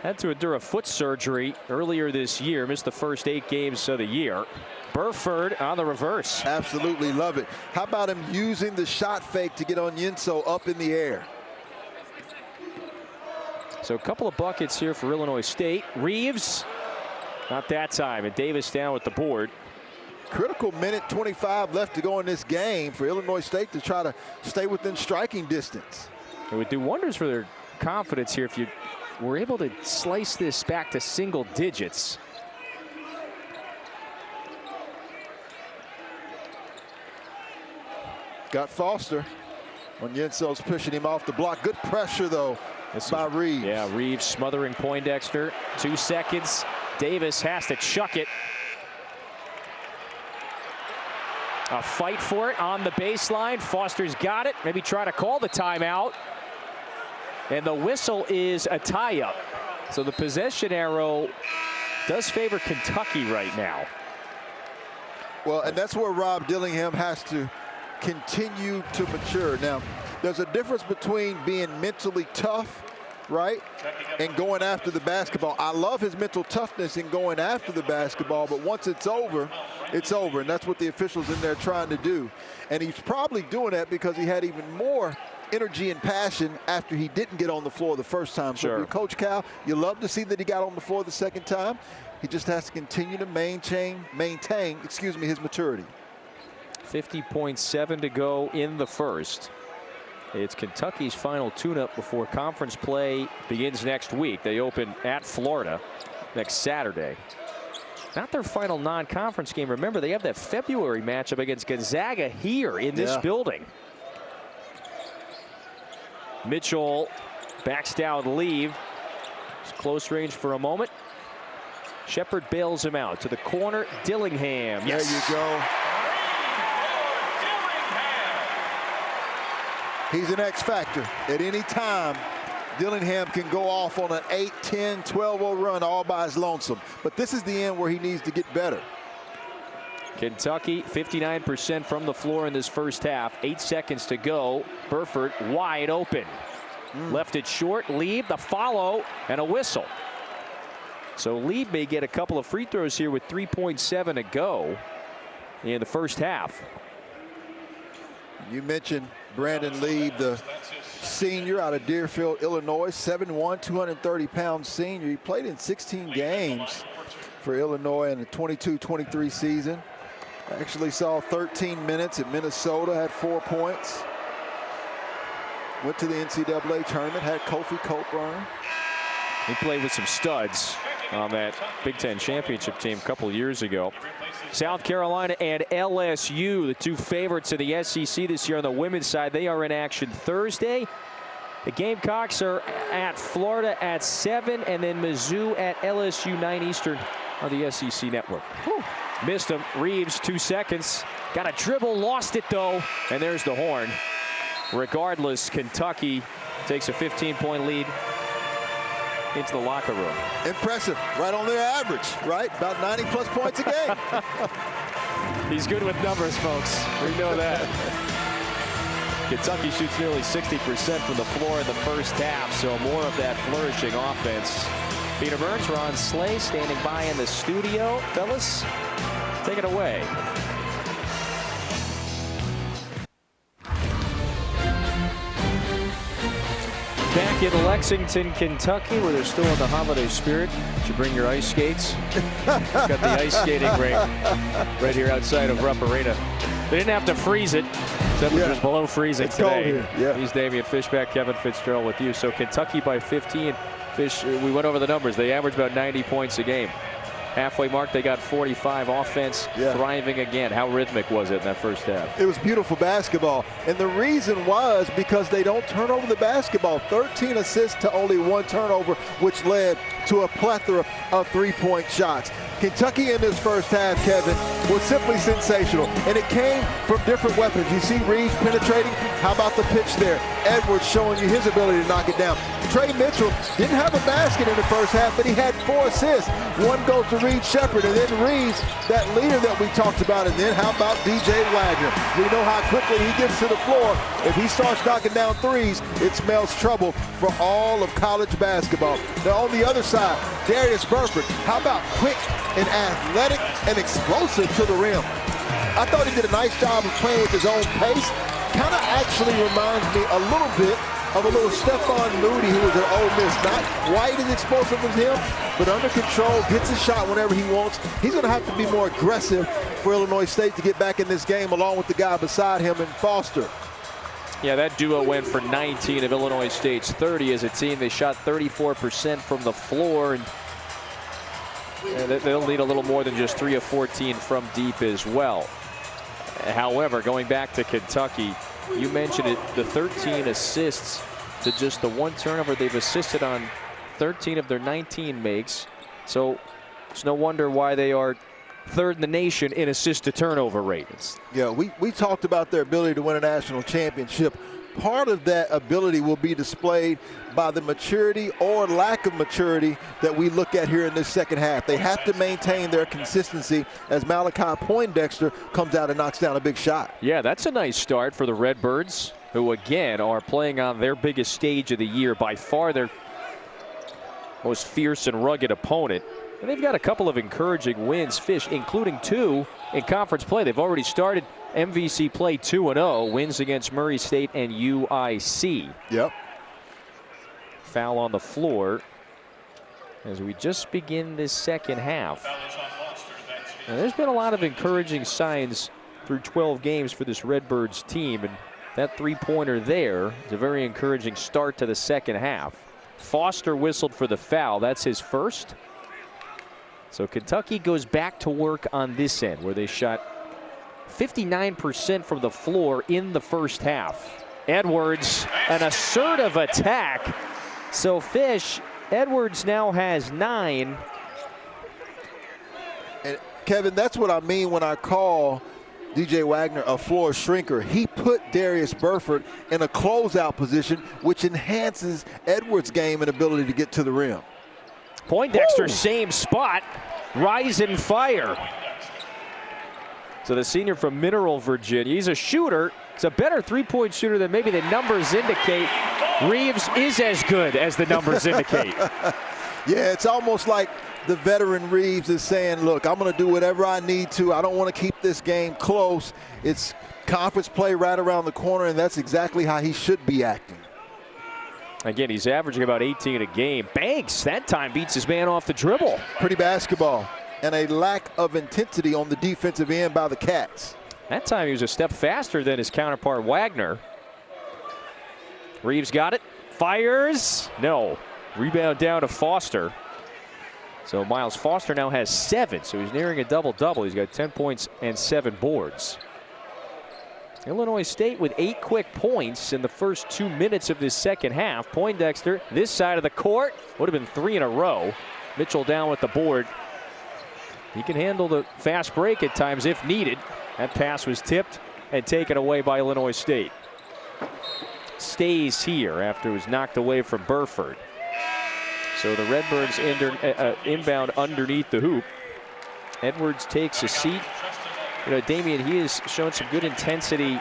Had to endure a foot surgery earlier this year. Missed the first 8 games of the year. Burford on the reverse. Absolutely love it. How about him using the shot fake to get Onyenso up in the air? So a couple of buckets here for Illinois State. Reeves, not that time. And Davis down with the board. Critical minute 25 left to go in this game for Illinois State to try to stay within striking distance. It would do wonders for their confidence here if you were able to slice this back to single digits. Got Foster. Onyenso's pushing him off the block. Good pressure, though, by Reeves. Yeah, Reeves smothering Poindexter. 2 seconds. Davis has to chuck it. A fight for it on the baseline. Foster's got it. Maybe try to call the timeout. And the whistle is a tie-up. So the possession arrow does favor Kentucky right now. Well, and that's where Rob Dillingham has to continue to mature. Now, there's a difference between being mentally tough, right, and going after the basketball. I love his mental toughness in going after the basketball, but once it's over, it's over. And that's what the officials in there trying to do. And he's probably doing that because he had even more energy and passion after he didn't get on the floor the first time. So if you're Coach Cal, you love to see that he got on the floor the second time. He just has to continue to maintain, his maturity. 50.7 to go in the first. It's Kentucky's final tune-up before conference play begins next week. They open at Florida next Saturday. Not their final non-conference game. Remember, they have that February matchup against Gonzaga here in this building. Mitchell backs down leave. It's close range for a moment. Sheppard bails him out to the corner. Dillingham. Yes. There you go. He's an X factor. At any time, Dillingham can go off on an 8, 10, 12-0 run all by his lonesome. But this is the end where he needs to get better. Kentucky 59% from the floor in this first half. 8 seconds to go. Burford wide open. Left it short. Lieb the follow and a whistle. So Lieb may get a couple of free throws here with 3.7 to go. in the first half. You mentioned Brandon Lee, the senior out of Deerfield, Illinois, 7'1", 230-pound senior. He played in 16 games for Illinois in the 22-23 season. Actually saw 13 minutes at Minnesota, had 4 points. Went to the NCAA tournament, had Kofi Cockburn. He played with some studs on that Big Ten championship team a couple years ago. South Carolina and LSU, the two favorites of the SEC this year on the women's side, they are in action Thursday. The Gamecocks are at Florida at 7, and then Mizzou at LSU 9 Eastern on the SEC network. Whew. Missed him. Reeves, 2 seconds. Got a dribble, lost it though, and there's the horn. Regardless, Kentucky takes a 15-point lead into the locker room. Impressive, right on their average, right? About 90+ points a game. He's good with numbers, folks. We know that. Kentucky shoots nearly 60% from the floor in the first half, so more of that flourishing offense. Peter Burks, Ron Slay standing by in the studio. Fellas, take it away. Back in Lexington, Kentucky, where they're still in the holiday spirit. You should bring your ice skates. Got the ice skating rink right here outside of Rupp Arena. They didn't have to freeze it. Temperatures below freezing it's today. Cold here. Yeah. He's Damian Fishback, Kevin Fitzgerald with you. So Kentucky by 15. Fish, we went over the numbers. They average about 90 points a game. Halfway mark, they got 45. Offense thriving again. How rhythmic was it in that first half? It was beautiful basketball. And the reason was because they don't turn over the basketball. 13 assists to only 1 turnover, which led to a plethora of 3-point shots. Kentucky in this first half, Kevin, was simply sensational. And it came from different weapons. You see Reeves penetrating. How about the pitch there? Edwards showing you his ability to knock it down. Trey Mitchell didn't have a basket in the first half, but he had 4 assists. 1 goes to Sheppard, and then Reeves, that leader that we talked about. And then how about DJ Wagner? We know how quickly he gets to the floor. If he starts knocking down threes, it smells trouble for all of college basketball. Now on the other side, Darius Burford, how about quick and athletic and explosive to the rim? I thought he did a nice job of playing with his own pace. Kind of actually reminds me a little bit of a little Stephon Moody, who was at Ole Miss. Not quite as explosive as him, but under control, gets a shot whenever he wants. He's going to have to be more aggressive for Illinois State to get back in this game, along with the guy beside him in Foster. Yeah, that duo went for 19 of Illinois State's 30 as a team. They shot 34% from the floor, and they'll need a little more than just 3 of 14 from deep as well. However, going back to Kentucky, you mentioned it, the 13 assists to just the 1 turnover. They've assisted on 13 of their 19 makes. So it's no wonder why they are 3rd in the nation in assist to turnover ratings. Yeah, we talked about their ability to win a national championship. Part of that ability will be displayed by the maturity or lack of maturity that we look at here in this second half. They have to maintain their consistency as Malachi Poindexter comes out and knocks down a big shot. Yeah, that's a nice start for the Redbirds, who again are playing on their biggest stage of the year, by far their most fierce and rugged opponent. And they've got a couple of encouraging wins, Fish, including 2 in conference play. They've already started MVC play 2-0, wins against Murray State and UIC. Yep. Foul on the floor as we just begin this second half. Now, there's been a lot of encouraging signs through 12 games for this Redbirds team, and that 3-pointer there is a very encouraging start to the second half. Foster whistled for the foul. That's his first. So Kentucky goes back to work on this end, where they shot 59% from the floor in the first half. Edwards, an assertive attack. So Fish, Edwards now has 9. And Kevin, that's what I mean when I call DJ Wagner a floor shrinker. He put Darius Burford in a closeout position, which enhances Edwards' game and ability to get to the rim. Poindexter, same spot, rise and fire. So the senior from Mineral, Virginia, he's a shooter. He's a better 3-point shooter than maybe the numbers indicate. Reeves is as good as the numbers indicate. Yeah, it's almost like the veteran Reeves is saying, look, I'm going to do whatever I need to. I don't want to keep this game close. It's conference play right around the corner, and that's exactly how he should be acting. Again, he's averaging about 18 a game. Banks, that time, beats his man off the dribble. Pretty basketball, and a lack of intensity on the defensive end by the Cats. That time he was a step faster than his counterpart, Wagner. Reeves got it. Fires. No. Rebound down to Foster. So Miles Foster now has 7, so he's nearing a double-double. He's got 10 points and 7 boards. Illinois State with 8 quick points in the first 2 minutes of this second half. Poindexter, this side of the court, would have been 3 in a row. Mitchell down with the board. He can handle the fast break at times if needed. That pass was tipped and taken away by Illinois State. Stays here after it was knocked away from Burford. So the Redbirds inbound underneath the hoop. Edwards takes a seat. You know, Damian, he has shown some good intensity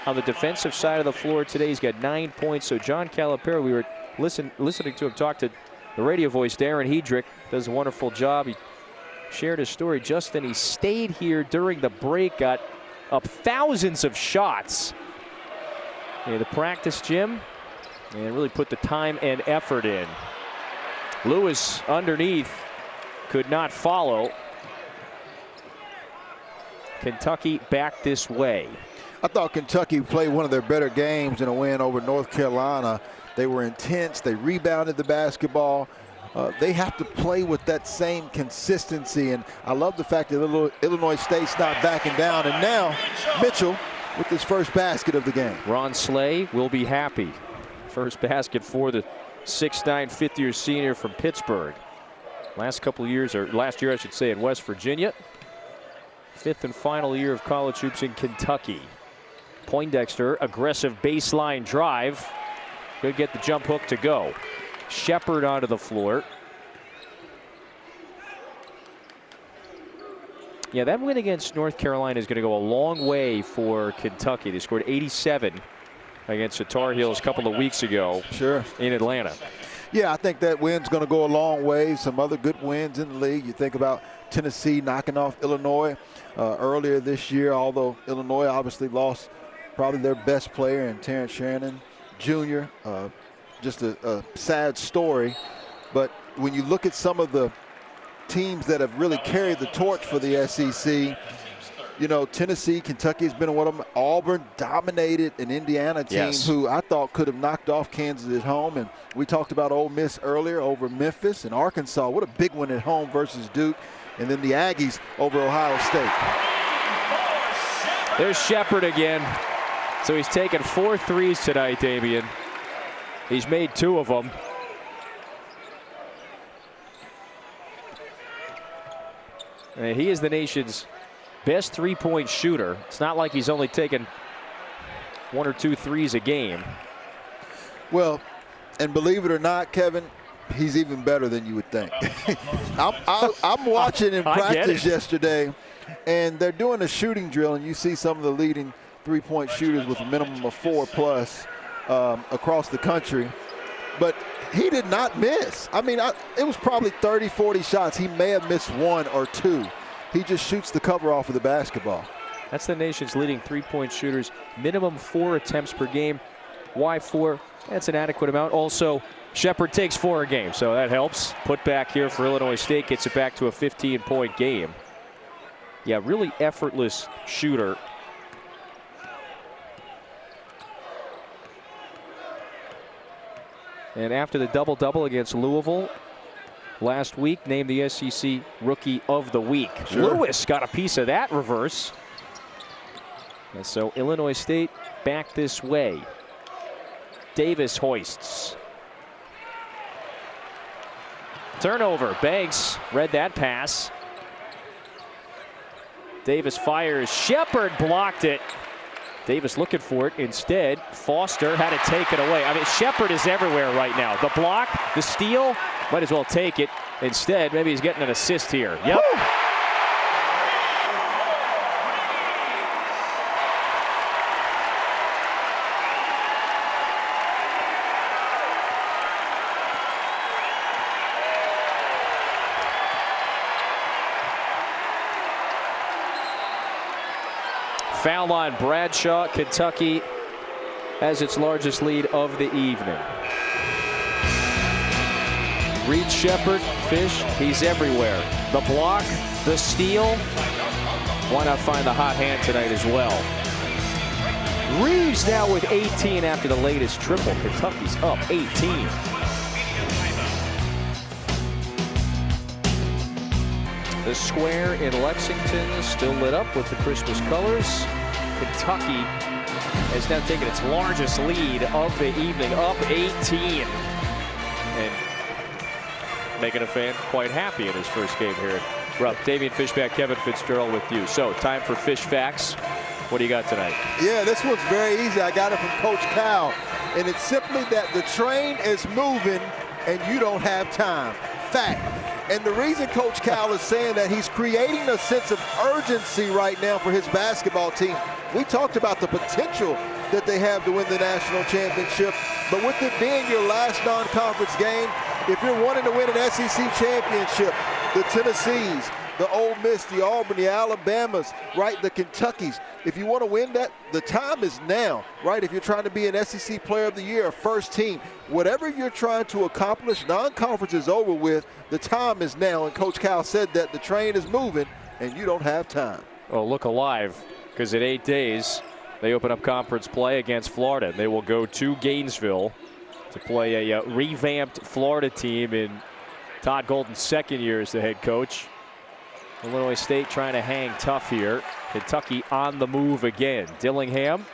on the defensive side of the floor today. He's got 9 points. So John Calipari, we were listening to him talk to the radio voice, Darren Hedrick, does a wonderful job. He shared his story. Justin, he stayed here during the break, got up thousands of shots in the practice gym, and really put the time and effort in. Lewis underneath could not follow. Kentucky back this way. I thought Kentucky played one of their better games in a win over North Carolina. They were intense. They rebounded the basketball. They have to play with that same consistency, and I love the fact that Illinois State's not backing down. And now Mitchell with his first basket of the game. Ron Slay will be happy. First basket for the 6'9", fifth-year senior from Pittsburgh. Last couple of years, or last year I should say, in West Virginia. 5th and final year of college hoops in Kentucky. Poindexter, aggressive baseline drive. Could get the jump hook to go. Sheppard onto the floor. Yeah, that win against North Carolina is going to go a long way for Kentucky. They scored 87 against the Tar Heels a couple of weeks ago. Sure. In Atlanta. Yeah, I think that win's going to go a long way. Some other good wins in the league. You think about Tennessee knocking off Illinois earlier this year, although Illinois obviously lost probably their best player in Terrence Shannon Jr. Just a sad story. But when you look at some of the teams that have really carried the torch for the SEC, you know, Tennessee, Kentucky has been one of them. Auburn dominated an Indiana team who I thought could have knocked off Kansas at home. And we talked about Ole Miss earlier over Memphis and Arkansas. What a big one at home versus Duke. And then the Aggies over Ohio State. There's Sheppard again. So he's taken 4 threes tonight, Damian. He's made 2 of them. And he is the nation's best three-point shooter. It's not like he's only taken 1 or 2 threes a game. Well, and believe it or not, Kevin, he's even better than you would think. I'm watching in practice yesterday, and they're doing a shooting drill, and you see some of the leading three-point shooters with a minimum of 4+ across the country. But he did not miss. I mean, it was probably 30, 40 shots. He may have missed 1 or 2. He just shoots the cover off of the basketball. That's the nation's leading three-point shooters. Minimum 4 attempts per game. Why 4? That's an adequate amount. Also, Sheppard takes 4 a game, so that helps. Put back here for Illinois State gets it back to a 15-point game. Yeah, really effortless shooter. And after the double-double against Louisville last week, named the SEC Rookie of the Week. Sure. Lewis got a piece of that reverse. And so Illinois State back this way. Davis hoists. Turnover. Banks read that pass. Davis fires. Sheppard blocked it. Davis looking for it. Instead, Foster had to take it away. I mean, Sheppard is everywhere right now. The block, the steal, might as well take it. Instead, maybe he's getting an assist here. Yep. Woo! Foul line, Bradshaw. Kentucky has its largest lead of the evening. Reeves, Sheppard, Fish, he's everywhere. The block, the steal. Why not find the hot hand tonight as well? Reeves now with 18 after the latest triple. Kentucky's up 18. The square in Lexington is still lit up with the Christmas colors. Kentucky has now taken its largest lead of the evening, up 18. And making a fan quite happy in his first game here at Rupp. Damian Fishback, Kevin Fitzgerald with you. So, time for Fish Facts. What do you got tonight? Yeah, this one's very easy. I got it from Coach Cal. And it's simply that the train is moving and you don't have time. Fact. And the reason Coach Cal is saying that, he's creating a sense of urgency right now for his basketball team. We talked about the potential that they have to win the national championship. But with it being your last non-conference game, if you're wanting to win an SEC championship, the Tennessees, the Ole Miss, the Auburn, the Alabamas, right, the Kentuckys, if you want to win that, the time is now, right? If you're trying to be an SEC Player of the Year, a first team, whatever you're trying to accomplish, non-conference is over with, the time is now. And Coach Cal said that the train is moving and you don't have time. Oh, look alive, because in 8 days, they open up conference play against Florida. They will go to Gainesville to play a revamped Florida team in Todd Golden's second year as the head coach. Illinois State trying to hang tough here. Kentucky on the move again. Dillingham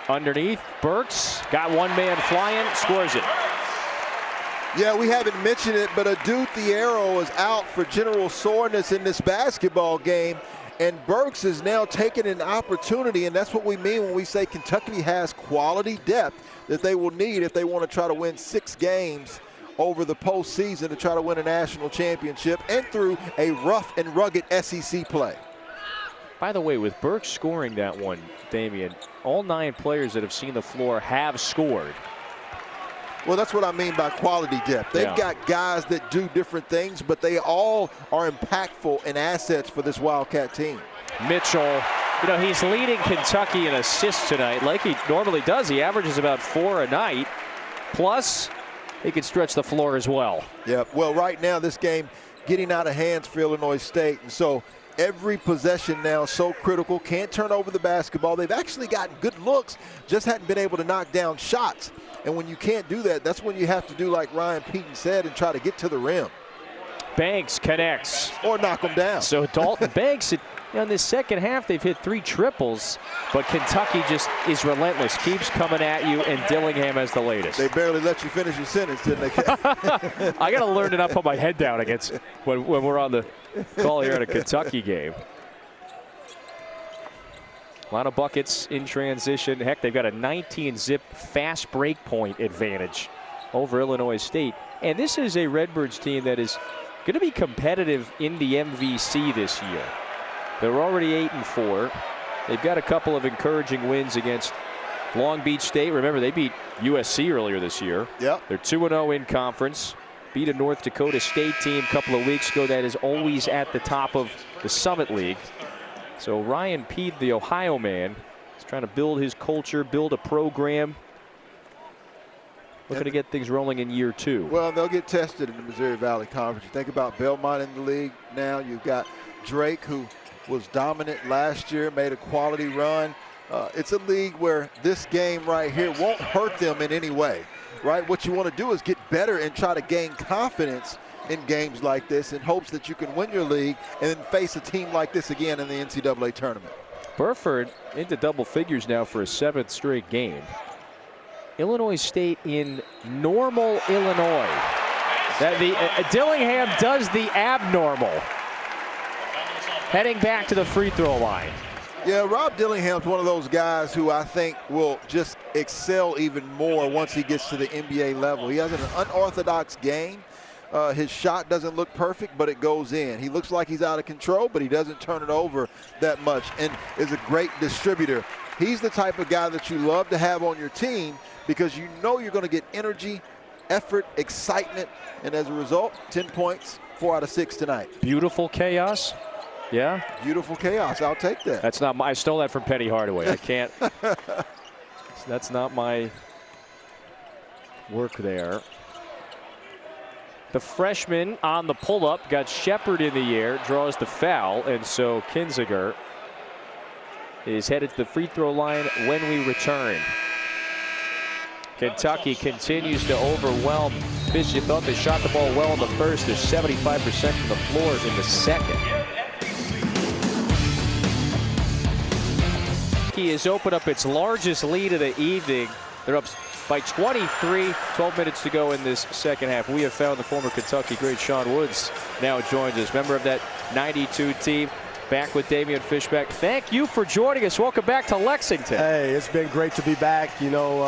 underneath. Burks got one man flying, scores it. Yeah, we haven't mentioned it, but a dude, Thiero, is out for general soreness in this basketball game. And Burks is now taking an opportunity, and that's what we mean when we say Kentucky has quality depth that they will need if they want to try to win 6 games over the postseason to try to win a national championship and through a rough and rugged SEC play. By the way, with Burks scoring that one, Damian, all 9 players that have seen the floor have scored. Well, that's what I mean by quality depth. They've got guys that do different things, but they all are impactful and assets for this Wildcat team. Mitchell, you know, he's leading Kentucky in assists tonight like he normally does. He averages about 4 a night. Plus, he can stretch the floor as well. Yeah, well, right now this game getting out of hands for Illinois State. And so every possession now is so critical. Can't turn over the basketball. They've actually gotten good looks, just hadn't been able to knock down shots. And when you can't do that, that's when you have to do like Ryan Peaton said and try to get to the rim. Banks connects. Or knock them down. So Dalton Banks, in this second half, they've hit 3 triples, but Kentucky just is relentless, keeps coming at you, and Dillingham has the latest. They barely let you finish your sentence, didn't they? I got to learn to not put my head down against when we're on the call here at a Kentucky game. A lot of buckets in transition. Heck, they've got a 19-zip fast break point advantage over Illinois State. And this is a Redbirds team that is going to be competitive in the MVC this year. They're already 8-4. They've got a couple of encouraging wins against Long Beach State. Remember, they beat USC earlier this year. Yep. They're 2-0 in conference. Beat a North Dakota State team a couple of weeks ago that is always at the top of the Summit League. So Ryan Peed, the Ohio man, is trying to build his culture, build a program. Looking to get things rolling in year 2. Well, they'll get tested in the Missouri Valley Conference. You think about Belmont in the league now. You've got Drake, who was dominant last year, made a quality run. It's a league where this game right here won't hurt them in any way, right? What you want to do is get better and try to gain confidence in games like this in hopes that you can win your league and then face a team like this again in the NCAA tournament. Burford into double figures now for a 7th straight game. Illinois State in normal Illinois. Dillingham does the abnormal. Heading back to the free throw line. Yeah, Rob Dillingham's one of those guys who I think will just excel even more once he gets to the NBA level. He has an unorthodox game. His shot doesn't look perfect, but it goes in. He looks like he's out of control, but he doesn't turn it over that much and is a great distributor. He's the type of guy that you love to have on your team because you know you're going to get energy, effort, excitement, and as a result, 10 points, 4 out of 6 tonight. Beautiful chaos. Yeah. Beautiful chaos. I'll take that. That's not my. I stole that from Penny Hardaway. I can't. That's not my work there. The freshman on the pull-up got Sheppard in the air, draws the foul, and so Kinziger is headed to the free throw line when we return. Kentucky continues to overwhelm. Fish, you thought they shot the ball well in the first. They're 75% from the floor in the second. Kentucky has opened up its largest lead of the evening. They're up by 23, 12 minutes to go in this second half. We have found the former Kentucky great Sean Woods now joins us, member of that 92 team. Back with Damian Fishback. Thank you for joining us. Welcome back to Lexington. Hey, it's been great to be back. You know,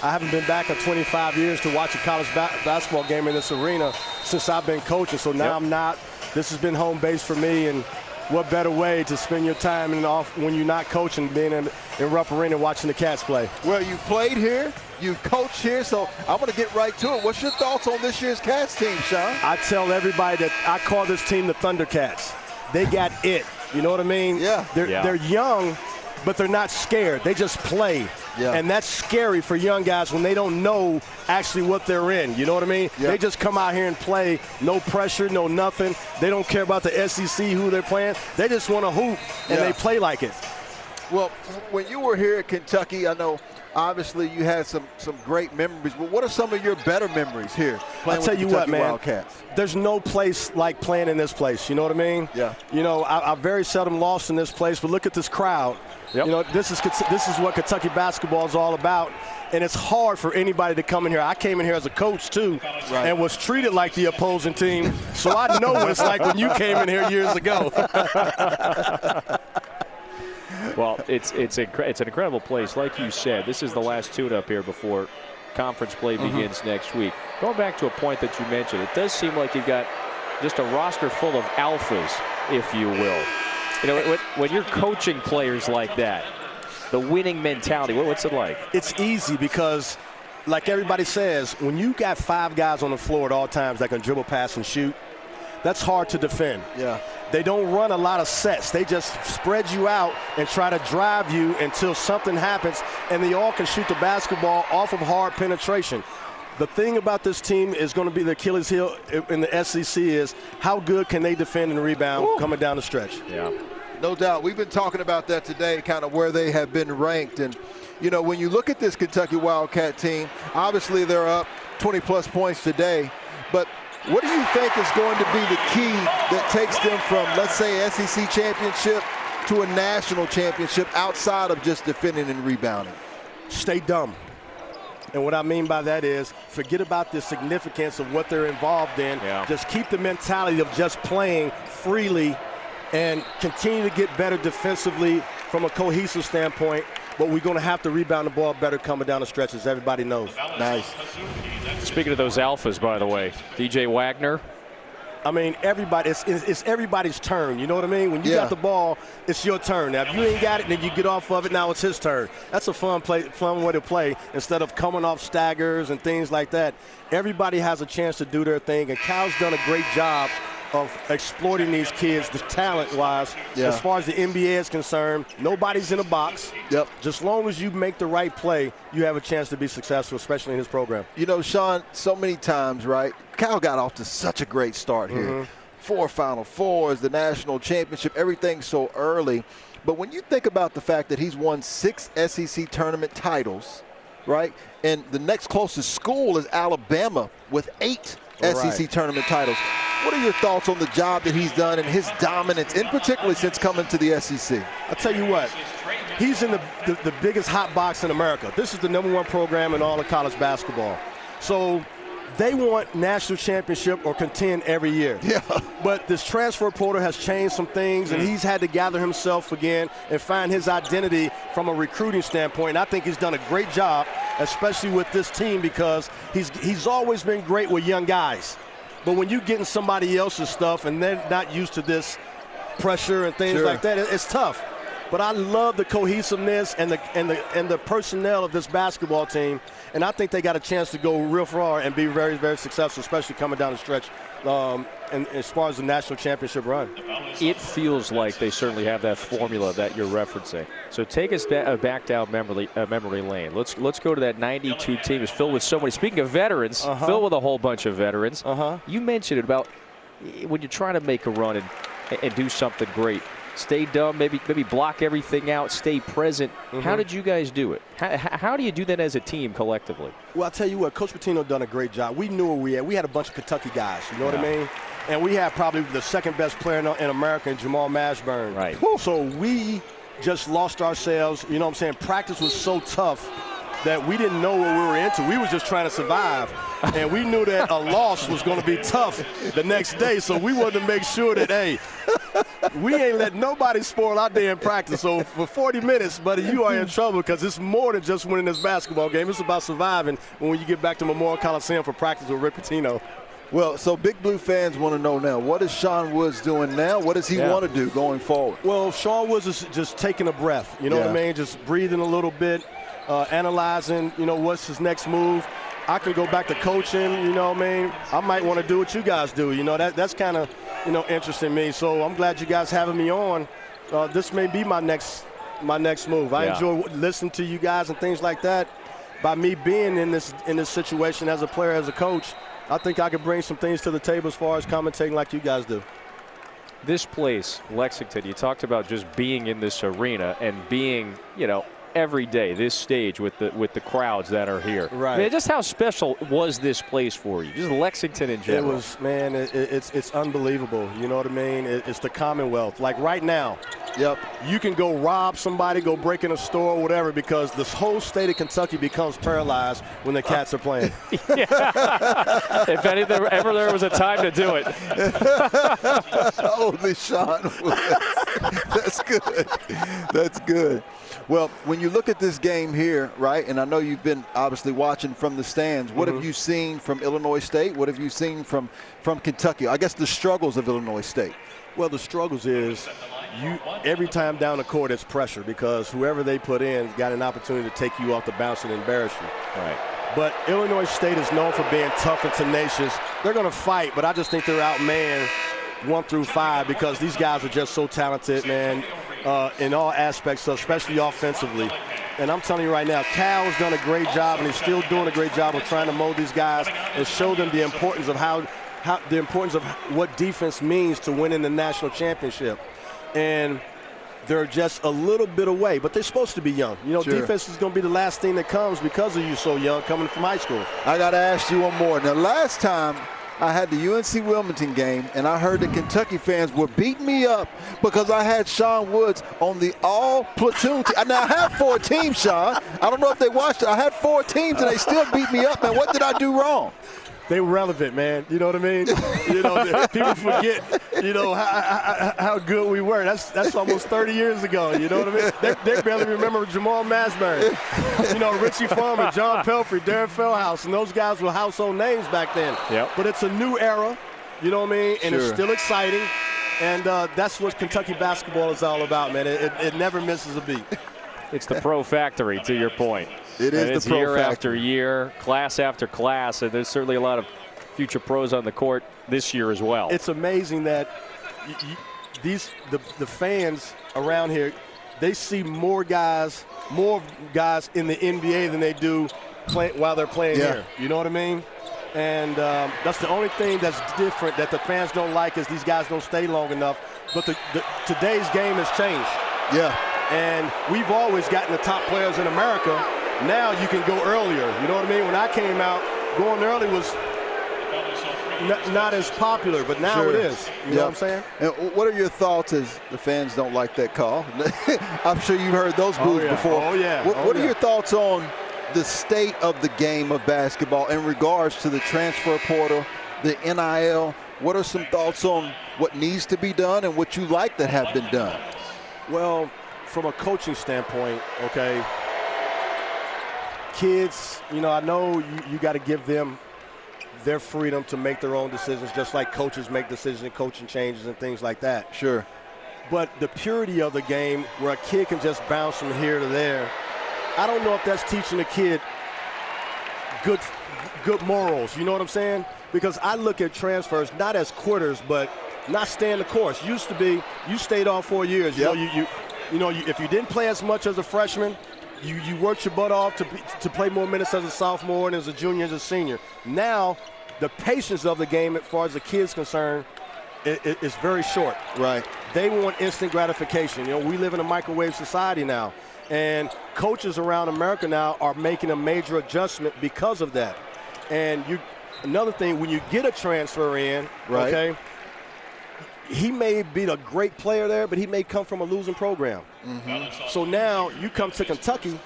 I haven't been back in 25 years to watch a college basketball game in this arena since I've been coaching. So now I'm not. This has been home base for me, and what better way to spend your time when you're not coaching, being in Rupp Arena watching the Cats play. Well, you played here, you coached here, so I want to get right to it. What's your thoughts on this year's Cats team, Sean? I tell everybody that I call this team the Thundercats. They got it. You know what I mean? Yeah. They're young, but they're not scared. They just play. Yeah. And that's scary for young guys when they don't know actually what they're in. You know what I mean? Yeah. They just come out here and play. No pressure, no nothing. They don't care about the SEC, who they're playing. They just want to hoop, and they play like it. Well, when you were here at Kentucky, I know obviously you had some great memories, but what are some of your better memories here playing with the Kentucky Wildcats? There's no place like playing in this place. You know what I mean? Yeah. You know, I very seldom lost in this place, but look at this crowd. Yep. You know, this is what Kentucky basketball is all about, and it's hard for anybody to come in here. I came in here as a coach too, and was treated like the opposing team, so I know what it's like when you came in here years ago. Well, it's an incredible place. Like you said, this is the last tune-up here before conference play begins next week. Going back to a point that you mentioned, it does seem like you've got just a roster full of alphas, if you will. You know, when you're coaching players like that, the winning mentality, what's it like? It's easy because, like everybody says, when you got 5 guys on the floor at all times that can dribble, pass, and shoot, that's hard to defend. Yeah. They don't run a lot of sets. They just spread you out and try to drive you until something happens, and they all can shoot the basketball off of hard penetration. The thing about this team is going to be the Achilles heel in the SEC is how good can they defend and rebound coming down the stretch. Yeah. No doubt. We've been talking about that today, kind of where they have been ranked. And, you know, when you look at this Kentucky Wildcat team, obviously they're up 20-plus points today. But what do you think is going to be the key that takes them from, let's say, SEC championship to a national championship outside of just defending and rebounding? Stay dumb. And what I mean by that is forget about the significance of what they're involved in. Yeah. Just keep the mentality of just playing freely and continue to get better defensively from a cohesive standpoint. But we're going to have to rebound the ball better coming down the stretch, as everybody knows. Nice. Speaking of those alphas, by the way, DJ Wagner. I mean, everybody, it's everybody's turn. You know what I mean? When you got the ball, it's your turn. Now, if you ain't got it, then you get off of it. Now it's his turn. That's a fun way to play instead of coming off staggers and things like that. Everybody has a chance to do their thing, and Cal's done a great job of exploiting these kids, the talent-wise. As far as the NBA is concerned, nobody's in a box. Yep. Just long as you make the right play, you have a chance to be successful, especially in his program. You know, Sean, so many times, right, Cal got off to such a great start here. 4 Final Fours, the national championship, everything so early. But when you think about the fact that he's won 6 SEC tournament titles, right, and the next closest school is Alabama with 8 SEC tournament titles. What are your thoughts on the job that he's done and his dominance, in particular since coming to the SEC? I'll tell you what, he's in the biggest hot box in America. This is the #1 program in all of college basketball. So they want national championship or contend every year. Yeah. But this transfer portal has changed some things, and he's had to gather himself again and find his identity from a recruiting standpoint. And I think he's done a great job, especially with this team, because he's always been great with young guys. But when you're getting somebody else's stuff and they're not used to this pressure and things like that, it's tough. But I love the cohesiveness and the personnel of this basketball team, and I think they got a chance to go real far and be very, very successful, especially coming down the stretch and as far as the national championship run. It feels like they certainly have that formula that you're referencing. So take us back down memory lane. Let's go to that 92 team. It's filled with so many. Speaking of veterans, filled with a whole bunch of veterans. You mentioned it about when you're trying to make a run and do something great. Stay dumb, maybe block everything out, stay present. How did you guys do it? How do you do that as a team collectively? Well, I'll tell you what, Coach Pitino done a great job. We knew where we had. We had a bunch of Kentucky guys, you know what I mean? And we had probably the second best player in America, Jamal Mashburn. Right. So we just lost ourselves, you know what I'm saying? Practice was so tough that we didn't know what we were into. We was just trying to survive. And we knew that a loss was going to be tough the next day, so we wanted to make sure that, hey, we ain't let nobody spoil our day in practice. So for 40 minutes, buddy, you are in trouble because it's more than just winning this basketball game. It's about surviving when you get back to Memorial Coliseum for practice with Rick Pitino. Well, so Big Blue fans want to know now, what is Sean Woods doing now? What does he want to do going forward? Well, Sean Woods is just taking a breath, you know what I mean? Just breathing a little bit, analyzing, you know, what's his next move. I can go back to coaching, you know what I mean? I might want to do what you guys do, you know, that's kind of, you know, interesting me. So I'm glad you guys having me on. This may be my next move. I enjoy listening to you guys and things like that. By me being in this situation as a player, as a coach, I think I could bring some things to the table as far as commentating like you guys do. This place, Lexington, you talked about just being in this arena and being, you know, every day, this stage with the crowds that are here. Right. I mean, just how special was this place for you? Just Lexington in general. It was, man, it's unbelievable. You know what I mean? It's the Commonwealth. Like right now, you can go rob somebody, go break in a store, whatever, because this whole state of Kentucky becomes paralyzed when the Cats are playing. If ever there was a time to do it. Holy Sean. That's good. That's good. Well, when you look at this game here, right, and I know you've been obviously watching from the stands, what have you seen from Illinois State? What have you seen from Kentucky? I guess the struggles of Illinois State. Well, the struggles is every time down the court it's pressure because whoever they put in got an opportunity to take you off the bounce and embarrass you. Right. But Illinois State is known for being tough and tenacious. They're going to fight, but I just think they're outmanned 1 through 5 because these guys are just so talented, man, in all aspects, especially offensively. And I'm telling you right now, Cal has done a great job, and he's still doing a great job of trying to mold these guys and show them the importance of what defense means to winning the national championship. And they're just a little bit away, but they're supposed to be young. You know, defense is going to be the last thing that comes because of you so young coming from high school. I got to ask you one more. Now, last time I had the UNC Wilmington game, and I heard the Kentucky fans were beating me up because I had Sean Woods on the all-platoon team. Now, I have 4 teams, Sean. I don't know if they watched it. I had 4 teams, and they still beat me up, man. What did I do wrong? They were relevant, man. You know what I mean? You know, people forget, you know, how good we were. That's almost 30 years ago. You know what I mean? They barely remember Jamal Mashburn. You know, Richie Foreman, John Pelfrey, Darren Feldhouse, and those guys were household names back then. Yep. But it's a new era. You know what I mean? And it's still exciting. And that's what Kentucky basketball is all about, man. It never misses a beat. It's the pro factory, to your point. It is the pro year factory. after year, class after class, and there's certainly a lot of future pros on the court this year as well. It's amazing that the fans around here, they see more guys in the NBA than they do while they're playing here. You know what I mean? And that's the only thing that's different that the fans don't like is these guys don't stay long enough. But today's game has changed. Yeah. And we've always gotten the top players in America. Now you can go earlier. You know what I mean? When I came out, going early was not as popular, but now it is. You know what I'm saying? And what are your thoughts as the fans don't like that call? I'm sure you've heard those boos before. Oh, yeah. What are your thoughts on the state of the game of basketball in regards to the transfer portal, the NIL? What are some thoughts on what needs to be done and what you like that have been done? Well, from a coaching standpoint, okay, kids, you know, I know you got to give them their freedom to make their own decisions, just like coaches make decisions and coaching changes and things like that. Sure. But the purity of the game where a kid can just bounce from here to there, I don't know if that's teaching a kid good morals. You know what I'm saying? because I look at transfers not as quitters, but not staying the course. Used to be, you stayed all 4 years. Yep. If you didn't play as much as a freshman, you worked your butt off to play more minutes as a sophomore and as a junior, as a senior. Now, the patience of the game, as far as the kid's concerned, is very short. Right. They want instant gratification. We live in a microwave society now, and coaches around America now are making a major adjustment because of that. And another thing, when you get a transfer in, right. Okay, he may be a great player there, but he may come from a losing program. Mm-hmm. So now you come to Kentucky,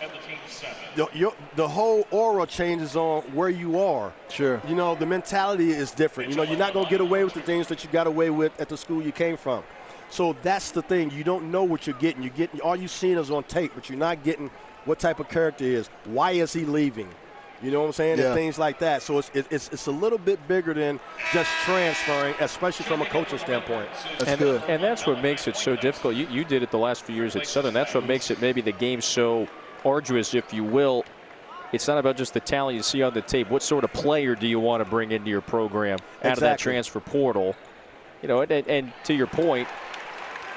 the whole aura changes on where you are. Sure. The mentality is different. You're not going to get away with the things that you got away with at the school you came from. So that's the thing. You don't know what you're getting. All you've seen is on tape, but you're not getting what type of character he is. Why is he leaving? You know what I'm saying? Yeah. And things like that. So it's a little bit bigger than just transferring, especially from a coaching standpoint. That's good. And that's what makes it so difficult. You did it the last few years at Southern. That's what makes it maybe the game so arduous, if you will. It's not about just the talent you see on the tape. What sort of player do you want to bring into your program out of that transfer portal? And to your point,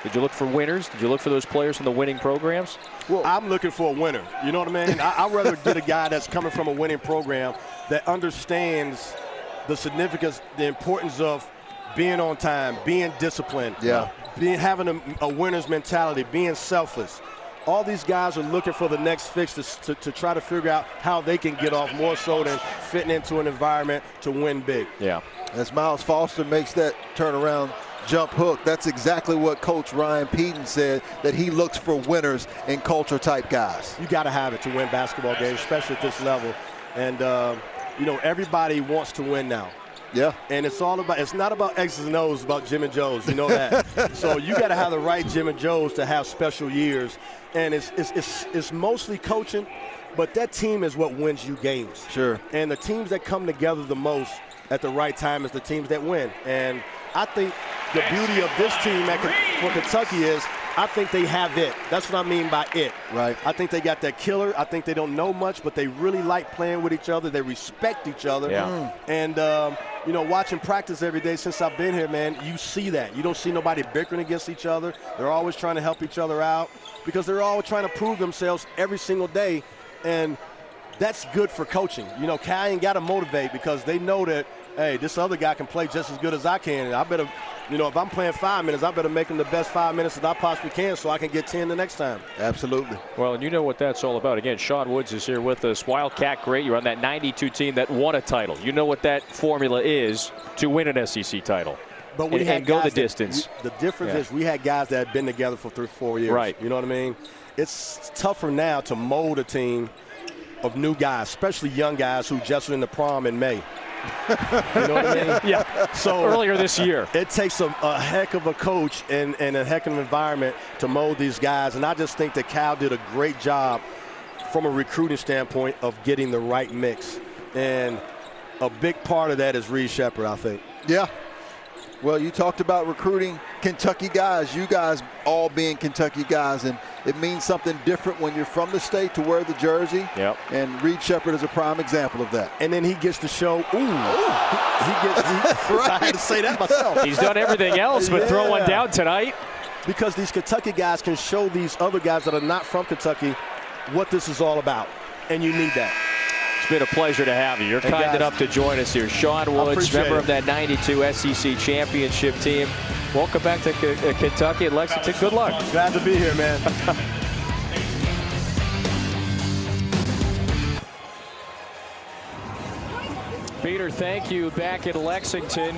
did you look for winners? Did you look for those players in the winning programs? Well, I'm looking for a winner. You know what I mean? I'd rather get a guy that's coming from a winning program that understands the significance, the importance of being on time, being disciplined, having a winner's mentality, being selfless. All these guys are looking for the next fix to try to figure out how they can get off more so than fitting into an environment to win big. Yeah. As Miles Foster makes that turnaround jump hook, that's exactly what Coach Ryan Peden said, that he looks for winners and culture-type guys. You got to have it to win basketball games, especially at this level. And, everybody wants to win now. Yeah. And it's not about X's and O's, it's about Jim and Joe's. You know that. So you got to have the right Jim and Joe's to have special years. And it's mostly coaching, but that team is what wins you games. Sure. And the teams that come together the most at the right time is the teams that win. And I think the beauty of this team for Kentucky is I think they have it. That's what I mean by it. Right. I think they got that killer. I think they don't know much, but they really like playing with each other. They respect each other. Yeah. And, watching practice every day since I've been here, man, you see that. You don't see nobody bickering against each other. They're always trying to help each other out because they're always trying to prove themselves every single day. And that's good for coaching. Cal ain't got to motivate because they know that, hey, this other guy can play just as good as I can. And I better, if I'm playing 5 minutes, I better make him the best 5 minutes that I possibly can so I can get 10 the next time. Absolutely. Well, and you know what that's all about. Again, Sean Woods is here with us. Wildcat great. You're on that 92 team that won a title. You know what that formula is to win an SEC title. But we and go the distance. The difference is we had guys that had been together for 3-4 years. Right. You know what I mean? It's tougher now to mold a team of new guys, especially young guys who just went in the prom in May. You know what I mean? Yeah. So earlier this year. It takes a heck of a coach and a heck of an environment to mold these guys. And I just think that Cal did a great job from a recruiting standpoint of getting the right mix. And a big part of that is Reeves Sheppard, I think. Yeah. Well, you talked about recruiting Kentucky guys, you guys all being Kentucky guys, and it means something different when you're from the state to wear the jersey. Yep. And Reeves Sheppard is a prime example of that. And then he gets to show, I had to say that myself. He's done everything else but throw one down tonight. Because these Kentucky guys can show these other guys that are not from Kentucky what this is all about. And you need that. It's been a pleasure to have you. You're kind enough to join us here. Sean Woods, member of that 92 SEC championship team. Welcome back to Kentucky and Lexington. Good luck. Glad to be here, man. Peter, thank you. Back in Lexington.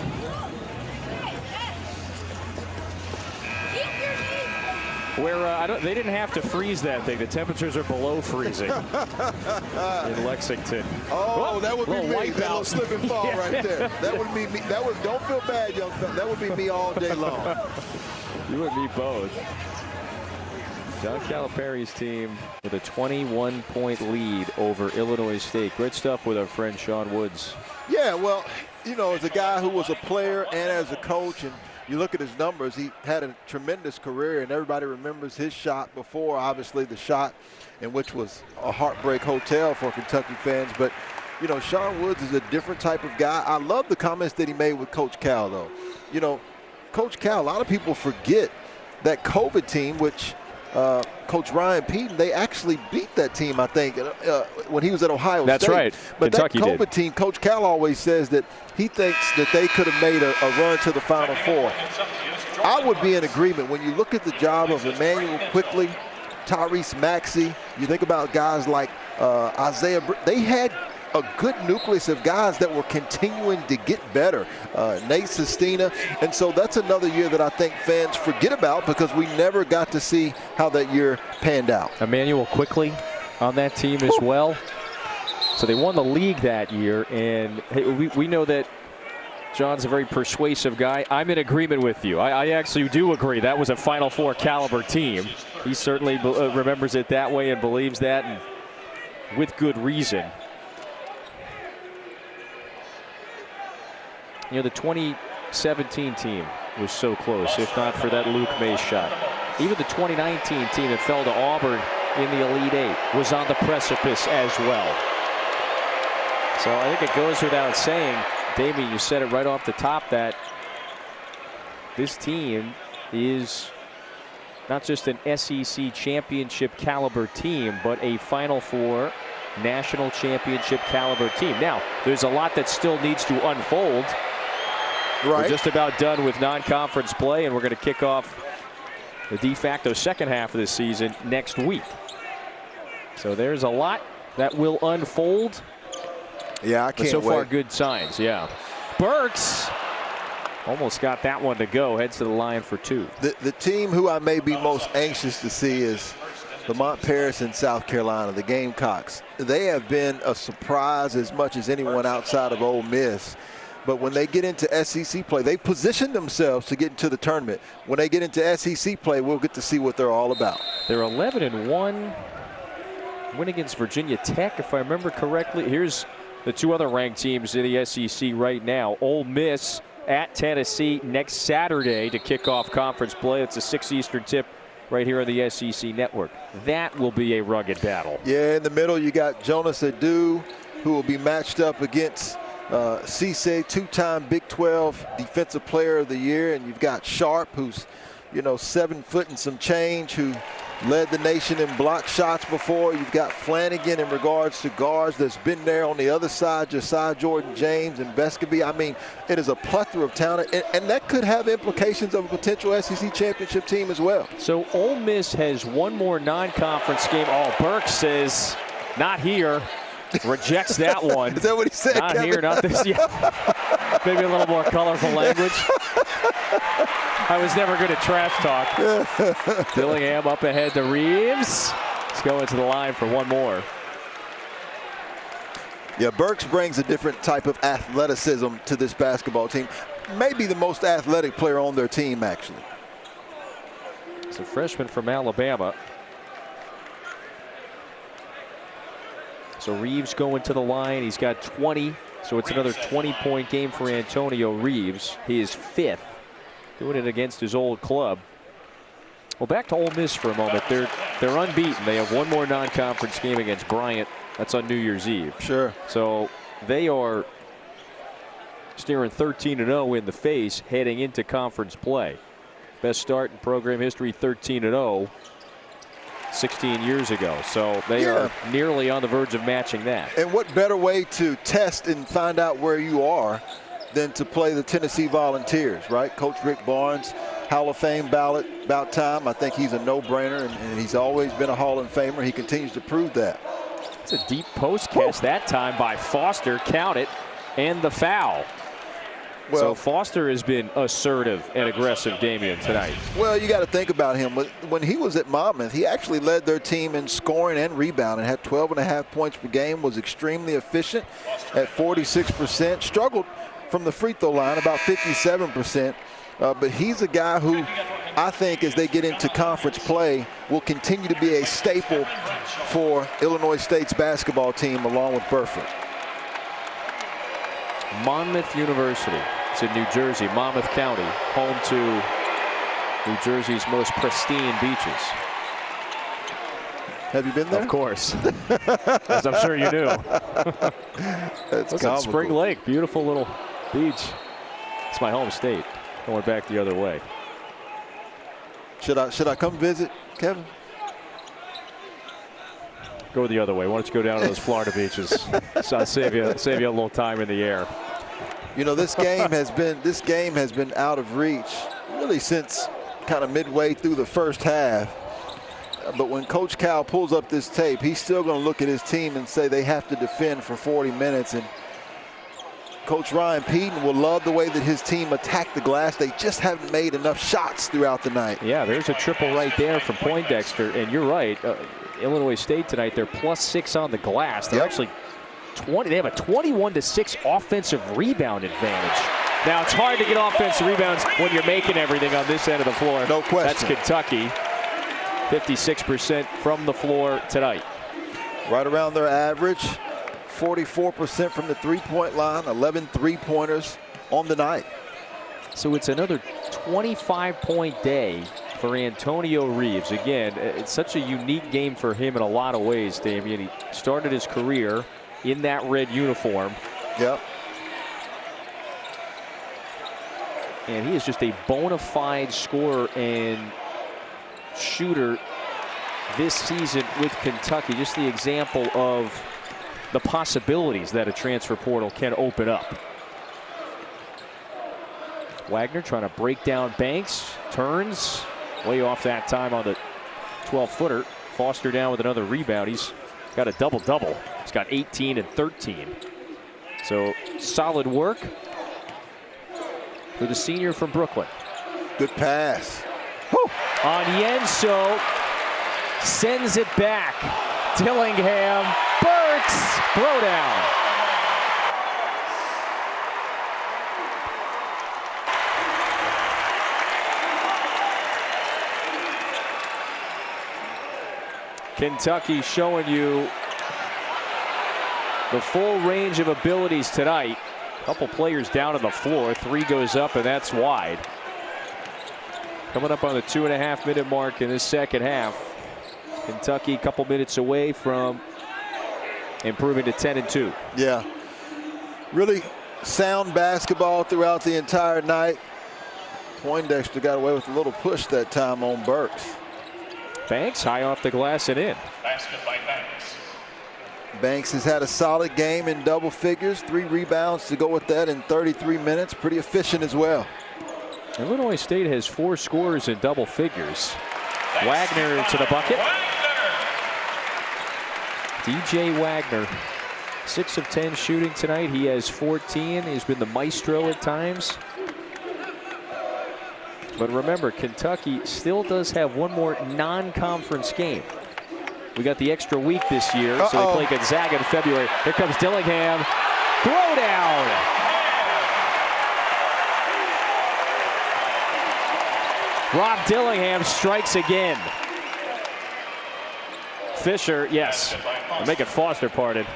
Where they didn't have to freeze that thing. The temperatures are below freezing in Lexington. Oh, that would be me. Wipeout. That little slip and fall right there. That would be me. Don't feel bad, young fella. That would be me all day long. You and me both. John Calipari's team with a 21-point lead over Illinois State. Great stuff with our friend Sean Woods. Yeah, well, as a guy who was a player and as a coach, and you look at his numbers, he had a tremendous career, and everybody remembers his shot before, obviously, the shot in which was a heartbreak hotel for Kentucky fans. But You know, Sean Woods is a different type of guy. I love the comments that he made with Coach Cal, though. You know, Coach Cal, a lot of people forget that COVID team, which Coach Ryan Peaton, they actually beat that team, I think, when he was at Ohio State. That's right. But Kentucky that COVID team, Coach Cal always says that he thinks that they could have made a run to the Final Four. I would be in agreement. When you look at the job of Emmanuel Quickley, Tyrese Maxey, you think about guys like Isaiah, they had a good nucleus of guys that were continuing to get better. Nate Sestina. And so that's another year that I think fans forget about because we never got to see how that year panned out. Emmanuel Quickley on that team as well. So they won the league that year. And hey, we know that John's a very persuasive guy. I'm in agreement with you. I actually do agree. That was a Final Four caliber team. He certainly remembers it that way and believes that, and with good reason. You know, the 2017 team was so close, if not for that Luke May shot. Even the 2019 team that fell to Auburn in the Elite Eight was on the precipice as well. So I think it goes without saying, Damien, you said it right off the top, that this team is not just an SEC championship caliber team, but a Final Four national championship caliber team. Now, there's a lot that still needs to unfold. Right. We're just about done with non-conference play, and we're going to kick off the de facto second half of the season next week. So there's a lot that will unfold. Yeah, I can't wait. So far, wait. good signs, yeah. Burks almost got that one to go, heads to the line for two. The team who I may be most anxious to see is Lamont Paris in South Carolina, the Gamecocks. They have been a surprise as much as anyone outside of Ole Miss. But when they get into SEC play, they position themselves to get into the tournament. When they get into SEC play, we'll get to see what they're all about. They're 11-1. Win against Virginia Tech, if I remember correctly. Here's the two other ranked teams in the SEC right now. Ole Miss at Tennessee next Saturday to kick off conference play. It's a 6 Eastern tip right here on the SEC Network. That will be a rugged battle. Yeah, in the middle you got Jonas Adu, who will be matched up against Cisse, two-time Big 12 Defensive Player of the Year, and you've got Sharp, who's, you know, 7 foot and some change, who led the nation in block shots before. You've got Flanagan in regards to guards that's been there on the other side, Josiah Jordan-James and Vescovy. I mean, it is a plethora of talent, and that could have implications of a potential SEC championship team as well. So Ole Miss has one more non-conference game. Oh, Burks says, not here. Rejects that one. Is that what he said, Not Kevin? here, not this. Yeah. Maybe a little more colorful language. I was never good at trash talk. Dillingham up ahead to Reeves. He's going to the line for one more. Yeah, Burks brings a different type of athleticism to this basketball team. Maybe the most athletic player on their team, actually. It's a freshman from Alabama. So Reeves going to the line. He's got 20. So it's another 20-point game for Antonio Reeves. He is 5th. Doing it against his old club. Well, back to Ole Miss for a moment. They're unbeaten. They have one more non-conference game against Bryant. That's on New Year's Eve. Sure. So they are staring 13-0 in the face heading into conference play. Best start in program history, 13-0. 16 years ago. So they are nearly on the verge of matching that. And what better way to test and find out where you are than to play the Tennessee Volunteers, right? Coach Rick Barnes, Hall of Fame ballot, about time. I think he's a no-brainer, and he's always been a Hall of Famer. He continues to prove that. It's a deep post catch that time by Foster. Count it, and the foul. Well, so Foster has been assertive and aggressive, Damien, tonight. Well, you got to think about him. When he was at Monmouth, he actually led their team in scoring and rebounding, had 12.5 points per game, was extremely efficient at 46%, struggled from the free throw line, about 57%. But he's a guy who I think as they get into conference play will continue to be a staple for Illinois State's basketball team along with Burford. Monmouth University. It's in New Jersey, Monmouth County, home to New Jersey's most pristine beaches. Have you been there? Of course. As I'm sure you knew. That's at Spring Lake. Beautiful little beach. It's my home state. Going back the other way. Should I come visit, Kevin? Go the other way. Why don't you go down to those Florida beaches? So I'll save you a little time in the air. You know, this game has been out of reach really since kind of midway through the first half. But when Coach Cal pulls up this tape, he's still going to look at his team and say they have to defend for 40 minutes. And Coach Ryan Peden will love the way that his team attacked the glass. They just haven't made enough shots throughout the night. Yeah, there's a triple right there from Poindexter. And you're right, Illinois State tonight, they're +6 on the glass. They're actually 20. They have a 21-6 offensive rebound advantage. Now, it's hard to get offensive rebounds when you're making everything on this end of the floor. No question. That's Kentucky. 56% from the floor tonight. Right around their average. 44% from the three-point line. 11 three-pointers on the night. So it's another 25-point day for Antonio Reeves. Again, it's such a unique game for him in a lot of ways, Damian. He started his career in that red uniform. Yep. And he is just a bona fide scorer and shooter this season with Kentucky. Just the example of the possibilities that a transfer portal can open up. Wagner trying to break down Banks. Turns way off that time on the 12-footer. Foster down with another rebound. He's got a double-double. He's got 18 and 13. So solid work for the senior from Brooklyn. Good pass. Onyenso sends it back. Dillingham, Burks, throw down. Kentucky showing you the full range of abilities tonight. A couple players down on the floor. 3 goes up, and that's wide. Coming up on the 2.5-minute mark in this second half. Kentucky a couple minutes away from improving to 10-2. Yeah. Really sound basketball throughout the entire night. Poindexter got away with a little push that time on Burks. Banks high off the glass and in. Basket by Banks. Banks has had a solid game in double figures. 3 rebounds to go with that in 33 minutes. Pretty efficient as well. Illinois State has 4 scorers in double figures. Wagner to the bucket. DJ Wagner, 6 of 10 shooting tonight. He has 14. He's been the maestro at times. But remember, Kentucky still does have one more non-conference game. We got the extra week this year, so they play Gonzaga in February. Here comes Dillingham. Throw down. Rob Dillingham strikes again. Fisher, yes. I'll make it Foster parted.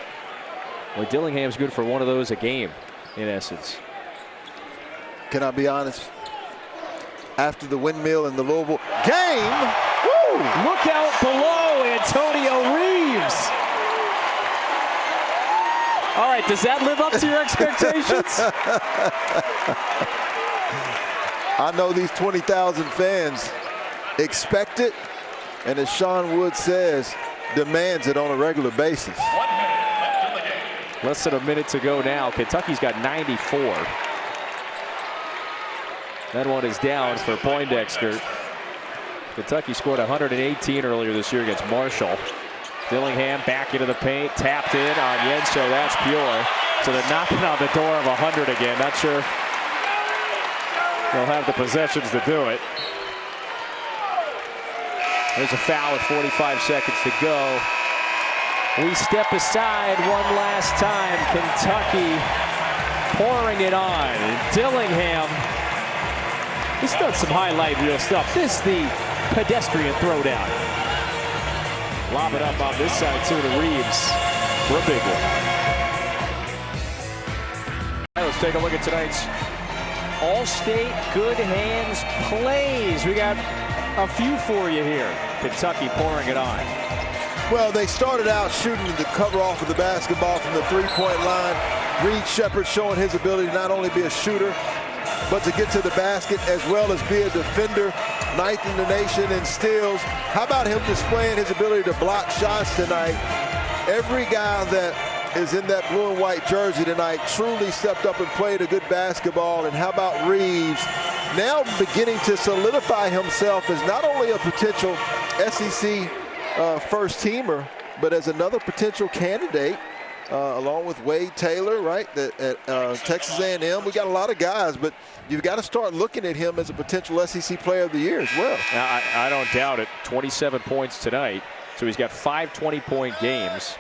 Well, Dillingham's good for one of those a game, in essence. Can I be honest? After the windmill in the Louisville game, woo! Look out below, Antonio Reeves. All right, does that live up to your expectations? I know these 20,000 fans expect it, and as Sean Wood says, demands it on a regular basis. Less than a minute to go now. Kentucky's got 94. That one is down for Poindexter. Kentucky scored 118 earlier this year against Marshall. Dillingham back into the paint, tapped in on Onyenso. That's pure. So they're knocking on the door of 100 again. Not sure they'll have the possessions to do it. There's a foul with 45 seconds to go. We step aside one last time. Kentucky pouring it on. Dillingham, he's done some highlight reel stuff. This is the pedestrian throwdown. Lob it up on this side too to Reeves for a big one. All right, let's take a look at tonight's All-State Good Hands plays. We got a few for you here. Kentucky pouring it on. Well, they started out shooting the cover off of the basketball from the three-point line. Reeves Sheppard showing his ability to not only be a shooter, but to get to the basket as well as be a defender. Ninth in the nation in steals. How about him displaying his ability to block shots tonight? Every guy that is in that blue and white jersey tonight truly stepped up and played a good basketball. And how about Reeves now beginning to solidify himself as not only a potential SEC first teamer, but as another potential candidate along with Wade Taylor, right, at Texas A&M. We got a lot of guys, but you've got to start looking at him as a potential SEC Player of the Year as well. I don't doubt it. 27 points tonight, so he's got 5 20-point games.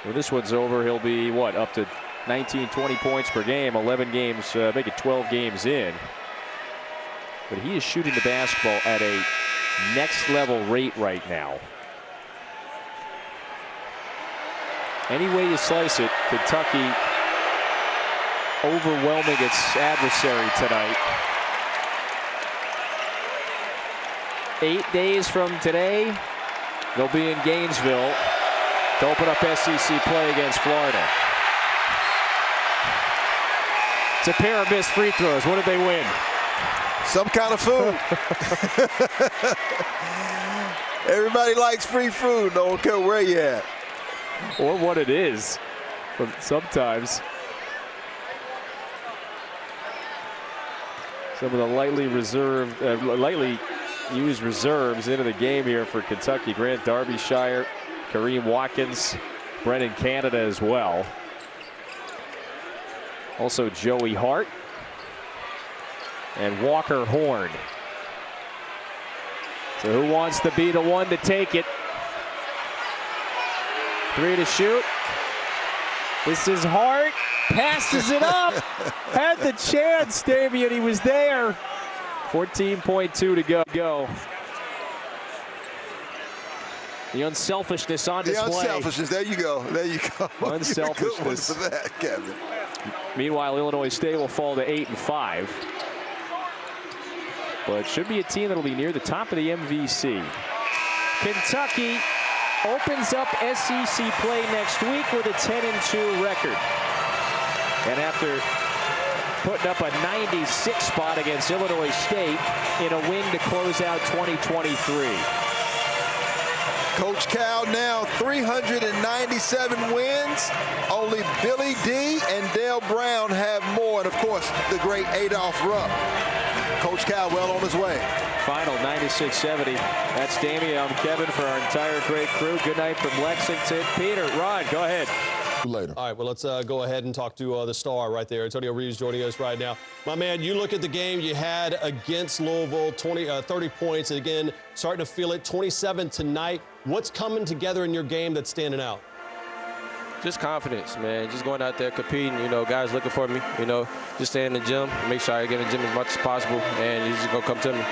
When this one's over, he'll be, what, up to 19, 20 points per game, 11 games, make it 12 games in. But he is shooting the basketball at a next-level rate right now. Any way you slice it, Kentucky overwhelming its adversary tonight. 8 days from today, they'll be in Gainesville to open up SEC play against Florida. It's a pair of missed free throws. What did they win? Some kind of food. Everybody likes free food, no care where you at. Or what it is, but sometimes. Some of the lightly used reserves into the game here for Kentucky. Grant Darbyshire, Kareem Watkins, Brennan Canada as well. Also Joey Hart and Walker Horn. So who wants to be the one to take it? 3 to shoot. This is Hart. Passes it up. Had the chance, Damian. He was there. 14.2 to go. The unselfishness on display. The unselfishness. There you go. There you go. Unselfishness. Good one for that, Kevin. Meanwhile, Illinois State will fall to 8-5. But should be a team that will be near the top of the MVC. Kentucky opens up SEC play next week with a 10-2 record. And after putting up a 96 spot against Illinois State in a win to close out 2023. Coach Cal now 397 wins. Only Billy D and Dale Brown have more. And, of course, the great Adolph Rupp. Coach Cal well on his way. Final 96-70. That's Damian. I'm Kevin for our entire great crew. Good night from Lexington. Peter, Rod, go ahead. Later. All right, well, let's go ahead and talk to the star right there. Antonio Reeves joining us right now. My man, you look at the game you had against Louisville, 30 points. And again, starting to feel it, 27 tonight. What's coming together in your game that's standing out? Just confidence, man. Just going out there competing. You know, guys looking for me. You know, just stay in the gym, make sure I get in the gym as much as possible, and he's just going to come to me.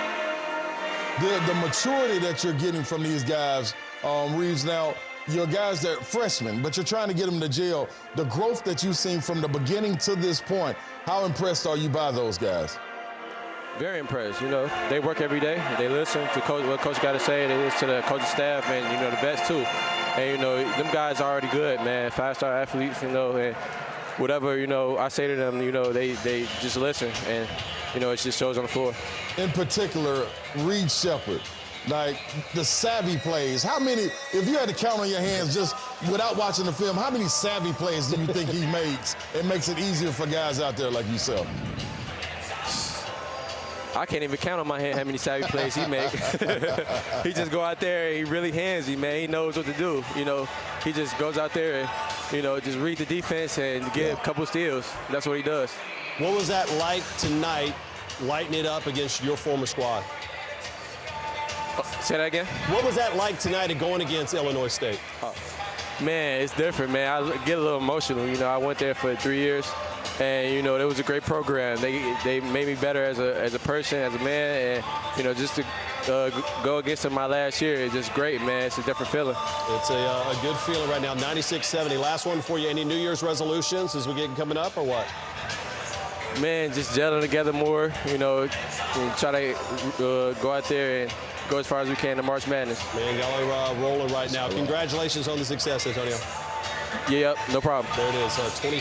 The maturity that you're getting from these guys, Reeves, now, you're guys that are freshmen, but you're trying to get them to jail. The growth that you've seen from the beginning to this point, how impressed are you by those guys? Very impressed. You know, they work every day. They listen to what coach got to say. They listen to the coaching staff and, you know, the vets too. And, you know, them guys are already good, man. 5-star athletes, you know, and whatever, you know, I say to them, you know, they just listen. And, you know, it just shows on the floor. In particular, Reed Sheppard. Like, the savvy plays. How many, if you had to count on your hands just without watching the film, how many savvy plays do you think he makes? It makes it easier for guys out there like yourself. I can't even count on my hand how many savvy plays he make. He just go out there and he really handsy, man. He knows what to do. You know, he just goes out there and, you know, just read the defense and get a couple steals. That's what he does. What was that like tonight, lighting it up against your former squad? Say that again? What was that like tonight and going against Illinois State? Man, it's different, man. I get a little emotional. You know, I went there for 3 years, and, you know, it was a great program. They made me better as a person, as a man, and, you know, just to go against them my last year is just great, man. It's a different feeling. It's a good feeling right now. 96-70. Last one for you. Any New Year's resolutions as we get coming up or what? Man, just gelling together more, you know, and try to go out there and go as far as we can to March Madness. Man, y'all are rolling right now. Congratulations on the success, Antonio. Yep, no problem. There it is, 20